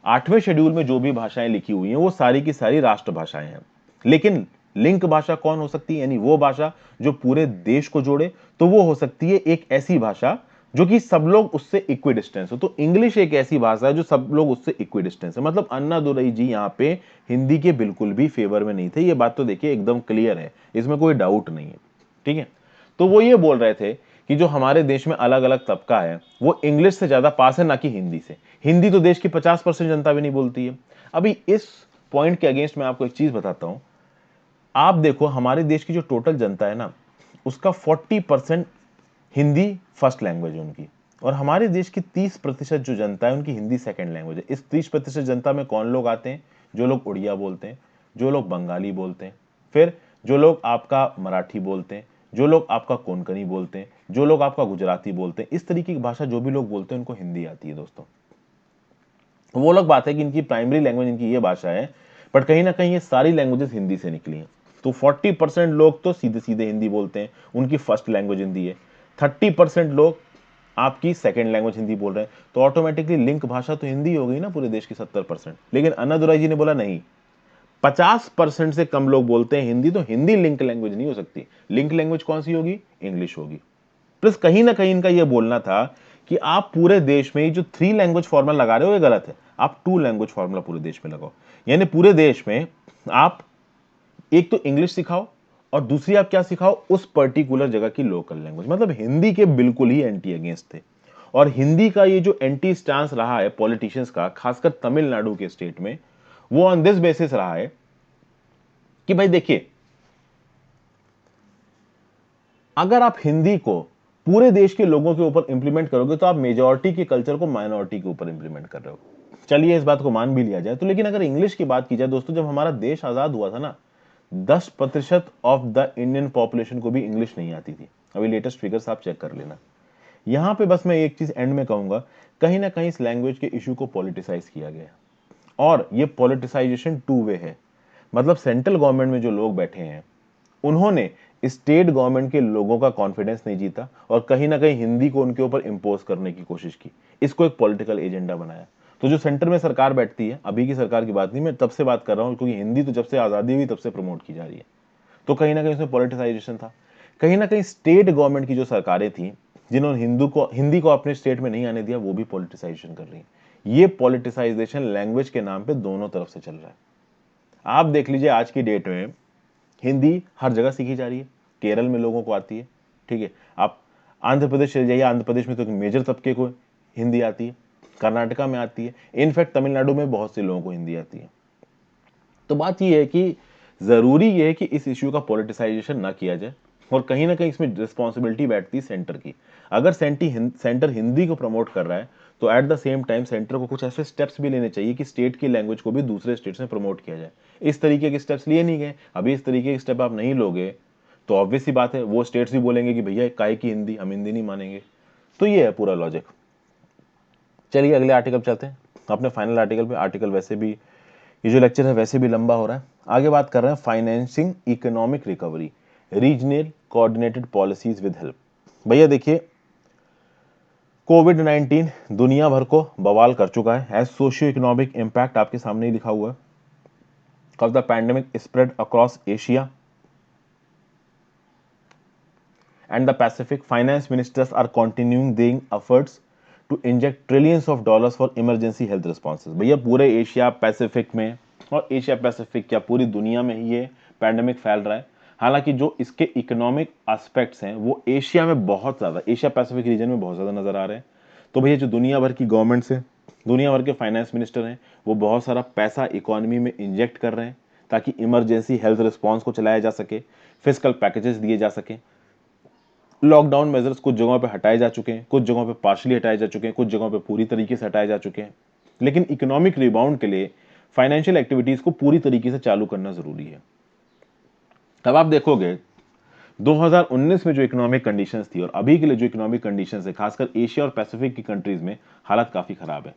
8वें शेड्यूल में जो भी भाषाएं लिखी हुई हैं वो सारी की सारी राष्ट्रभाषाएं हैं। लेकिन लिंक भाषा कौन हो सकती है, यानी वो भाषा जो पूरे देश को जोड़े, तो वो हो सकती है एक ऐसी भाषा जो कि सब लोग उससे इक्वी डिस्टेंस हो। तो इंग्लिश एक ऐसी भाषा है जो सब लोग उससे इक्वी डिस्टेंस है। मतलब अन्नादुरई जी यहाँ पे हिंदी के बिल्कुल भी फेवर में नहीं थे, ये बात तो देखिए एकदम क्लियर है, इसमें कोई डाउट नहीं है, ठीक है। तो वो ये बोल रहे थे कि जो हमारे देश में अलग अलग तबका है वो इंग्लिश से ज्यादा पास है, ना कि हिंदी से। हिंदी तो देश की 50% जनता भी नहीं बोलती है। अभी इस पॉइंट के अगेंस्ट मैं आपको एक चीज बताता हूं। आप देखो हमारे देश की जो टोटल जनता है ना, उसका 40% हिंदी फर्स्ट लैंग्वेज है उनकी, और हमारे देश की 30% जो जनता है उनकी हिंदी सेकंड लैंग्वेज है। इस 30% जनता में कौन लोग आते हैं? जो लोग उड़िया बोलते हैं, जो लोग बंगाली बोलते हैं, फिर जो लोग आपका मराठी बोलते हैं, जो लोग आपका कोंकणी बोलते हैं, जो लोग आपका गुजराती बोलते हैं। इस तरीके की भाषा जो भी लोग बोलते हैं उनको हिंदी आती है दोस्तों। वो लोग बात है कि इनकी प्राइमरी लैंग्वेज इनकी ये भाषा है, बट कहीं ना कहीं ये सारी लैंग्वेजेस हिंदी से निकली हैं। तो 40% लोग तो सीधे सीधे हिंदी बोलते हैं, उनकी फर्स्ट लैंग्वेज हिंदी है। 30% लोग आपकी सेकंड लैंग्वेज हिंदी बोल रहे हैं, तो ऑटोमेटिकली लिंक भाषा तो हिंदी हो गई ना पूरे देश की 70%। लेकिन अन्नादुराई जी ने बोला नहीं, 50% से कम लोग बोलते हैं हिंदी, तो हिंदी लिंक लैंग्वेज नहीं हो सकती। लिंक लैंग्वेज कौन सी होगी? इंग्लिश होगी। प्लस कहीं ना कहीं इनका यह बोलना था कि आप पूरे देश में जो 3 लैंग्वेज फॉर्मूला लगा रहे हो ये गलत है, आप 2 लैंग्वेज फॉर्मूला पूरे देश में लगाओ। यानी पूरे देश में आप एक तो इंग्लिश सिखाओ और दूसरी आप क्या सिखाओ? उस पर्टिकुलर जगह की लोकल लैंग्वेज। मतलब हिंदी के बिल्कुल ही एंटी अगेंस्ट थे। और हिंदी का ये जो एंटी स्टांस रहा है पॉलिटिशियंस का, खासकर तमिलनाडु के स्टेट में, वो ऑन दिस बेसिस रहा है कि भाई देखिए, अगर आप हिंदी को पूरे देश के लोगों के ऊपर इंप्लीमेंट करोगे तो आप मेजॉरिटी के कल्चर को माइनॉरिटी के ऊपर इंप्लीमेंट कर रहे हो। चलिए इस बात को मान भी लिया जाए तो, लेकिन अगर इंग्लिश की बात की जाए दोस्तों, जब हमारा देश आजाद हुआ था ना, 10% ऑफ द इंडियन पॉपुलेशन को भी इंग्लिश नहीं आती थी। अभी लेटेस्ट फिगर्स आप चेक कर लेना। यहां पे बस मैं एक चीज एंड में कहूंगा, कहीं ना कहीं इस लैंग्वेज के इशू को पॉलिटिसाइज किया गया, और ये पॉलिटिसाइजेशन टू वे है। मतलब सेंट्रल गवर्नमेंट में जो लोग बैठे हैं उन्होंने स्टेट गवर्नमेंट के लोगों का कॉन्फिडेंस नहीं जीता, और कहीं ना कहीं हिंदी को उनके ऊपर इंपोज करने की कोशिश की, इसको एक पॉलिटिकल एजेंडा बनाया। तो जो सेंटर में सरकार बैठती है, अभी की सरकार की बात नहीं, मैं तब से बात कर रहा हूं, क्योंकि हिंदी तो जब से आजादी हुई तब से प्रमोट की जा रही है। तो कहीं ना कहीं उसमें पॉलिटिसाइजेशन था। कहीं ना कहीं स्टेट गवर्नमेंट की जो सरकारें थी जिन्होंने हिंदी को अपने स्टेट में नहीं आने दिया, वो भी पॉलिटिसाइजेशन कर रही है। ये पॉलिटिसाइजेशन लैंग्वेज के नाम पे दोनों तरफ से चल रहा है। आप देख लीजिए आज की डेट में हिंदी हर जगह सीखी जा रही है। केरल में लोगों को आती है, ठीक है। आप आंध्र प्रदेश चले जाइए, आंध्र प्रदेश में तो एक मेजर तबके को हिंदी आती है। कर्नाटका में आती है, इनफैक्ट तमिलनाडु में बहुत से लोगों को हिंदी आती है। तो बात यह है कि जरूरी यह है कि इस इश्यू का पॉलिटिसाइजेशन ना किया जाए, और कहीं ना कहीं इसमें रिस्पॉन्सिबिलिटी बैठती है सेंटर की। अगर सेंटर हिंदी को प्रमोट कर रहा है तो at the same time centre को कुछ ऐसे स्टेप्स भी लेने चाहिए कि स्टेट की लैंग्वेज को भी दूसरे स्टेट्स में प्रमोट किया जाए। इस तरीके के स्टेप्स लिए नहीं गए। अभी इस तरीके के स्टेप आप नहीं लोगे तो ऑब्वियस सी बात है वो स्टेट्स भी बोलेंगे कि भैया काय की हिंदी, हम हिंदी नहीं मानेंगे। तो ये है पूरा लॉजिक। चलिए अगले आर्टिकल चलते हैं, अपने फाइनल आर्टिकल पे। आर्टिकल वैसे भी, ये जो लेक्चर है वैसे भी लंबा हो रहा है। आगे बात कर रहे हैं financing economic recovery, regional coordinated policies with help. भैया देखिए, कोविड-19 दुनिया भर को बवाल कर चुका है। एज सोशियो इकोनॉमिक इंपैक्ट आपके सामने ही लिखा हुआ है। Of the pandemic spread across Asia and the Pacific, finance ministers are continuing their efforts to inject trillions of dollars for emergency health responses। भैया पूरे एशिया पैसिफिक में, और एशिया पैसिफिक क्या पूरी दुनिया में ही ये पैंडेमिक फैल रहा है। हालांकि जो इसके इकोनॉमिक एस्पेक्ट्स हैं वो एशिया में बहुत ज़्यादा, एशिया पैसिफिक रीजन में बहुत ज़्यादा नजर आ रहे हैं। तो भैया जो दुनिया भर की गवर्नमेंट्स है, दुनिया भर के फाइनेंस मिनिस्टर हैं, वो बहुत सारा पैसा इकोनॉमी में इंजेक्ट कर रहे हैं ताकि इमरजेंसी हेल्थ रिस्पॉन्स को चलाया जा सके, फिजिकल पैकेजेस दिए जा सके। लॉकडाउन मेजर्स कुछ जगहों पे हटाए जा चुके हैं, कुछ जगहों पे पार्शियली हटाए जा चुके हैं, कुछ जगहों पे पूरी तरीके से हटाए जा चुके हैं। लेकिन इकोनॉमिक रिबाउंड के लिए फाइनेंशियल एक्टिविटीज को पूरी तरीके से चालू करना जरूरी है। तब आप देखोगे 2019 में जो इकोनॉमिक कंडीशंस थी और अभी के लिए जो इकोनॉमिक कंडीशंस है, खासकर एशिया और पैसिफिक की कंट्रीज में हालत काफी खराब है।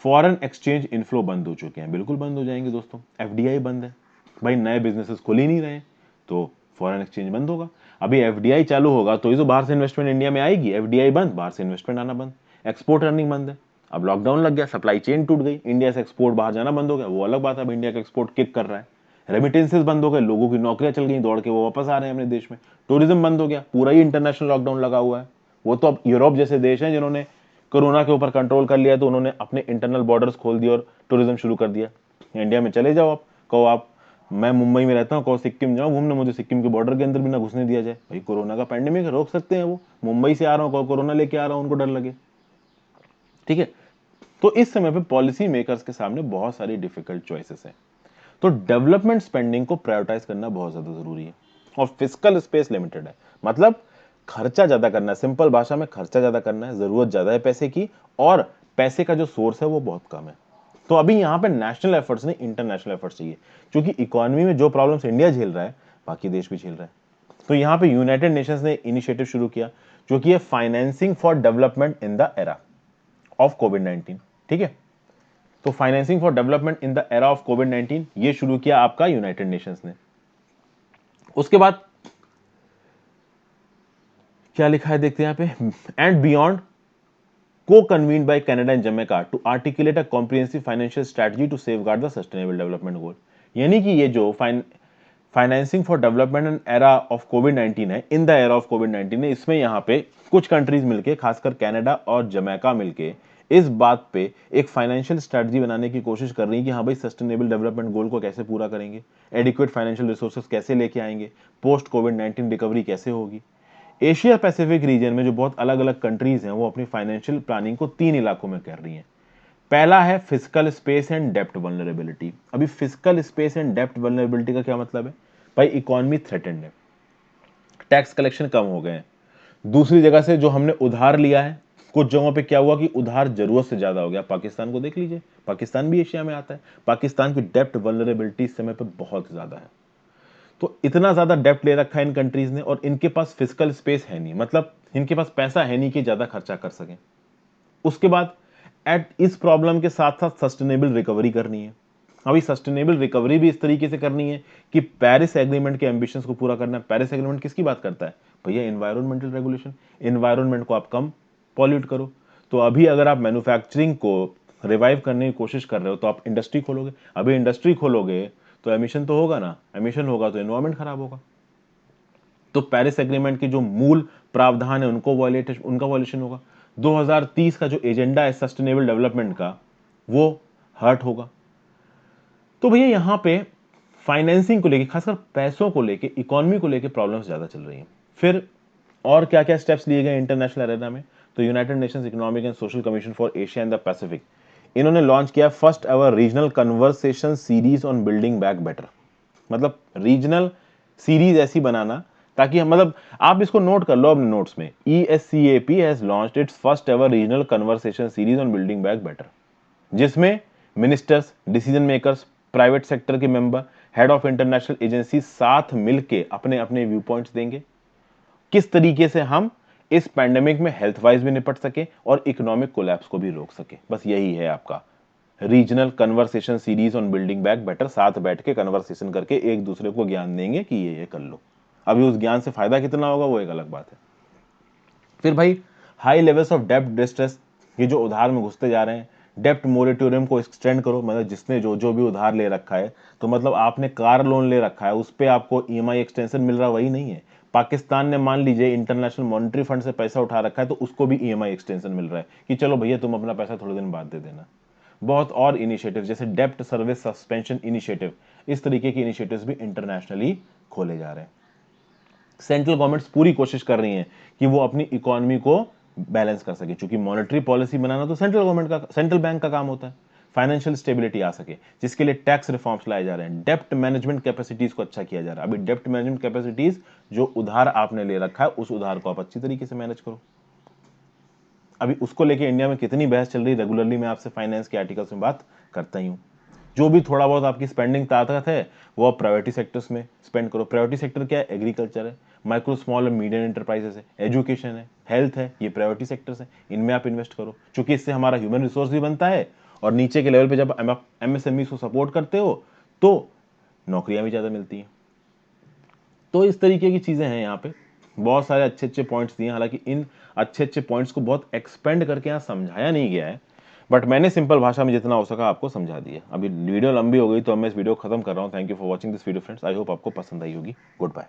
फॉरेन एक्सचेंज इनफ्लो बंद हो चुके हैं, बिल्कुल बंद हो जाएंगे दोस्तों। एफडीआई बंद है, भाई नए बिजनेसेस खुल ही नहीं रहे, तो फॉरेन एक्सचेंज बंद होगा। अभी एफडीआई चालू होगा तो ये जो बाहर से इन्वेस्टमेंट इंडिया में आएगी, एफडीआई बंद, बाहर से इन्वेस्टमेंट आना बंद, एक्सपोर्ट अर्निंग बंद है। अब लॉकडाउन लग गया, सप्लाई चेन टूट गई, इंडिया से एक्सपोर्ट बाहर जाना बंद हो गया, वो अलग बात है, अब इंडिया का एक्सपोर्ट किक कर रहा है। रेमिटेंसेस बंद हो गए, लोगों की नौकरियां चल गई, दौड़ के वो वापस आ रहे हैं अपने देश में। टूरिज्म बंद हो गया, पूरा ही इंटरनेशनल लॉकडाउन लगा हुआ है। वो तो अब यूरोप जैसे देश हैं जिन्होंने कोरोना के ऊपर कंट्रोल कर लिया, तो उन्होंने अपने इंटरनल बॉर्डर्स खोल दिए और टूरिज्म शुरू कर दिया। इंडिया में चले जाओ, आप कहो आप मैं मुंबई में रहता हूँ, कहो सिक्किम जाओ घूमने, मुझे सिक्किम के बॉर्डर के अंदर भी ना घुसने दिया जाए। भाई कोरोना का पैंडेमिक रोक सकते हैं वो, मुंबई से आ रहा हूँ, कहो कोरोना लेके आ रहा हूँ, उनको डर लगे। ठीक है, तो इस समय पे पॉलिसी मेकर्स के सामने बहुत सारी डिफिकल्ट चॉइसेस हैं। तो डेवलपमेंट स्पेंडिंग को प्रायोरिटाइज करना बहुत ज्यादा जरूरी है, और फिजिकल स्पेस लिमिटेड है, मतलब खर्चा ज्यादा करना है, सिंपल भाषा में खर्चा ज्यादा करना है, जरूरत ज्यादा है पैसे की, और पैसे का जो सोर्स है वो बहुत कम है। तो अभी यहां पे नेशनल एफर्ट्स नहीं, इंटरनेशनल एफर्ट्स चाहिए, क्योंकि इकोनॉमी में जो प्रॉब्लम्स इंडिया झेल रहा है बाकी देश भी झेल रहा है। तो यहां पे यूनाइटेड नेशंस ने इनिशिएटिव शुरू किया जो कि है financing for development in the era of कोविड-19। ठीक है, तो financing for development in the era of कोविड-19 ये शुरू किया आपका यूनाइटेड नेशंस ने। उसके बाद क्या लिखा है देखते हैं यहां पे, and beyond co-convened by Canada and Jamaica to articulate a comprehensive financial strategy to safeguard the sustainable development goal। यानी कि ये जो financing for development and era of कोविड-19 है, इन द एरा ऑफ कोविड-19 है, इसमें यहाँ पे कुछ कंट्रीज मिलके, खासकर कनाडा और जमैका मिलके इस बात पे एक फाइनेंशियल स्ट्रेटजी बनाने की कोशिश कर रही है कि हाँ भाई सस्टेनेबल डेवलपमेंट गोल को कैसे पूरा करेंगे, एडिक्वेट फाइनेंशियल रिसोर्सेज कैसे लेके आएंगे, पोस्ट कोविड-19 रिकवरी कैसे होगी। एशिया पैसिफिक रीजन में जो बहुत अलग अलग कंट्रीज हैं वो अपनी फाइनेंशियल प्लानिंग को 3 इलाकों में कर रही हैं। पहला है फिजिकल स्पेस एंड डेप्ट वल्नरेबिलिटी। अभी फिजिकल स्पेस एंड डेप्ट वल्नरेबिलिटी का क्या मतलब है? भाई इकोनॉमी थ्रेटेंड है, टैक्स कलेक्शन कम हो गए हैं, दूसरी जगह से जो हमने उधार लिया है, कुछ जगहों पे क्या हुआ कि उधार जरूरत से ज्यादा हो गया। पाकिस्तान को देख लीजिए, पाकिस्तान भी एशिया में आता है, पाकिस्तान की डेप्ट वल्नरेबिलिटी इस समय पे बहुत ज्यादा है। तो इतना ज्यादा डेप्ट ले रखा है इन कंट्रीज ने, और इनके पास फिजिकल स्पेस है नहीं, मतलब इनके पास पैसा है नहीं कि ज्यादा खर्चा कर सकें। उसके बाद एट इस प्रॉब्लम के साथ साथ सस्टेनेबल रिकवरी करनी है। अभी सस्टेनेबल रिकवरी भी इस तरीके से करनी है कि पेरिस एग्रीमेंट के एम्बिशंस को पूरा करना है। पेरिस एग्रीमेंट किसकी बात करता है भैया? एनवायरमेंटल रेगुलेशन, एनवायरमेंट को आप कम पॉल्यूट करो। तो अभी अगर आप मैन्युफैक्चरिंग को रिवाइव करने की कोशिश कर रहे हो तो आप इंडस्ट्री खोलोगे, अभी इंडस्ट्री खोलोगे तो एमिशन तो होगा ना, एमिशन होगा तो एनवायरमेंट खराब होगा। तो पेरिस एग्रीमेंट के जो मूल प्रावधान है उनका वॉयलेशन होगा। 2030 का जो एजेंडा है सस्टेनेबल डेवलपमेंट का वो हर्ट होगा। तो भैया यहां पे फाइनेंसिंग को लेके, खासकर पैसों को लेके, इकोनॉमी को लेके प्रॉब्लम्स ज्यादा चल रही हैं। फिर और क्या क्या स्टेप्स लिए गए इंटरनेशनल एरेना में? तो United Nations economic and social commission for Asia and the Pacific, इन्होंने लॉन्च किया first ever regional conversation series on building back better. मतलब रीजनल सीरीज ऐसी बनाना ताकि हम, मतलब आप इसको नोट कर लो अपने नोट्स में, ESCAP has launched its first ever regional conversation series on building back better, जिसमें ministers, decision makers, private sector के member, head of international agency साथ मिलके अपने अपने व्यू पॉइंट्स देंगे, किस तरीके से हम इस पैंडेमिक में हेल्थ वाइज भी निपट सके और इकोनॉमिक कोलैप्स को भी रोक सके। बस यही है आपका regional conversation series on building back better. साथ बैठ के कन्वर्सेशन करके एक दूसरे को ज्ञान देंगे कि ये कर लो। अभी उस ज्ञान से फायदा कितना होगा वो एक अलग बात है। फिर भाई हाई लेवल्स ऑफ डेप्ट डिस्ट्रेस, ये जो उधार में घुसते जा रहे हैं, डेप्ट मोरेटोरियम को एक्सटेंड करो। मतलब जिसने जो जो भी उधार ले रखा है, तो मतलब आपने कार लोन ले रखा है उस पर आपको EMI एक्सटेंशन मिल रहा, वही नहीं है। पाकिस्तान ने मान लीजिए इंटरनेशनल मॉनिटरी फंड से पैसा उठा रखा है तो उसको भी EMI एक्सटेंशन मिल रहा है कि चलो भैया तुम अपना पैसा थोड़े दिन बाद दे देना। बहुत और इनिशिएटिव जैसे डेप्ट सर्विस सस्पेंशन इनिशिएटिव, इस तरीके के इनिशिएटिव्स भी इंटरनेशनली खोले जा रहे हैं। सेंट्रल गवर्नमेंट्स पूरी कोशिश कर रही हैं कि वो अपनी इकोनॉमी को बैलेंस कर सके, क्योंकि मॉनेटरी पॉलिसी बनाना तो सेंट्रल गवर्नमेंट का, सेंट्रल बैंक का काम होता है। फाइनेंशियल स्टेबिलिटी आ सके जिसके लिए टैक्स रिफॉर्म्स लाए जा रहे हैं, डेप्ट मैनेजमेंट कैपेसिटीज को अच्छा किया जा रहा है। अभी डेप्ट मैनेजमेंट कैपेसिटीज, जो उधार आपने ले रखा है उस उधार को आप अच्छी तरीके से मैनेज करो। अभी उसको लेके इंडिया में कितनी बहस चल रही है, रेगुलरली मैं आपसे फाइनेंस के आर्टिकल्स में बात करता ही हूं। जो भी थोड़ा बहुत आपकी स्पेंडिंग ताकत है वो आप प्रायोरिटी सेक्टर्स में स्पेंड करो। प्रायोरिटी सेक्टर क्या है? एग्रीकल्चर है, माइक्रो स्मॉल और मीडियम एंटरप्राइजेस है, एजुकेशन है, हेल्थ है, ये प्रायोरिटी सेक्टर्स हैं, इनमें आप इन्वेस्ट करो, क्योंकि इससे हमारा ह्यूमन रिसोर्स भी बनता है और नीचे के लेवल पे जब आप MSME को सपोर्ट करते हो तो नौकरियां भी ज्यादा मिलती हैं। तो इस तरीके की चीजें हैं यहाँ पे, बहुत सारे अच्छे अच्छे पॉइंट्स दिए। हालांकि इन अच्छे अच्छे पॉइंट्स को बहुत एक्सपेंड करके यहाँ समझाया नहीं गया है, बट मैंने सिंपल भाषा में जितना हो सका आपको समझा दिया। अभी वीडियो लंबी हो गई तो मैं इस वीडियो को खत्म कर रहा हूँ। Thank you for watching this video friends. I hope आपको पसंद आई होगी। Good bye.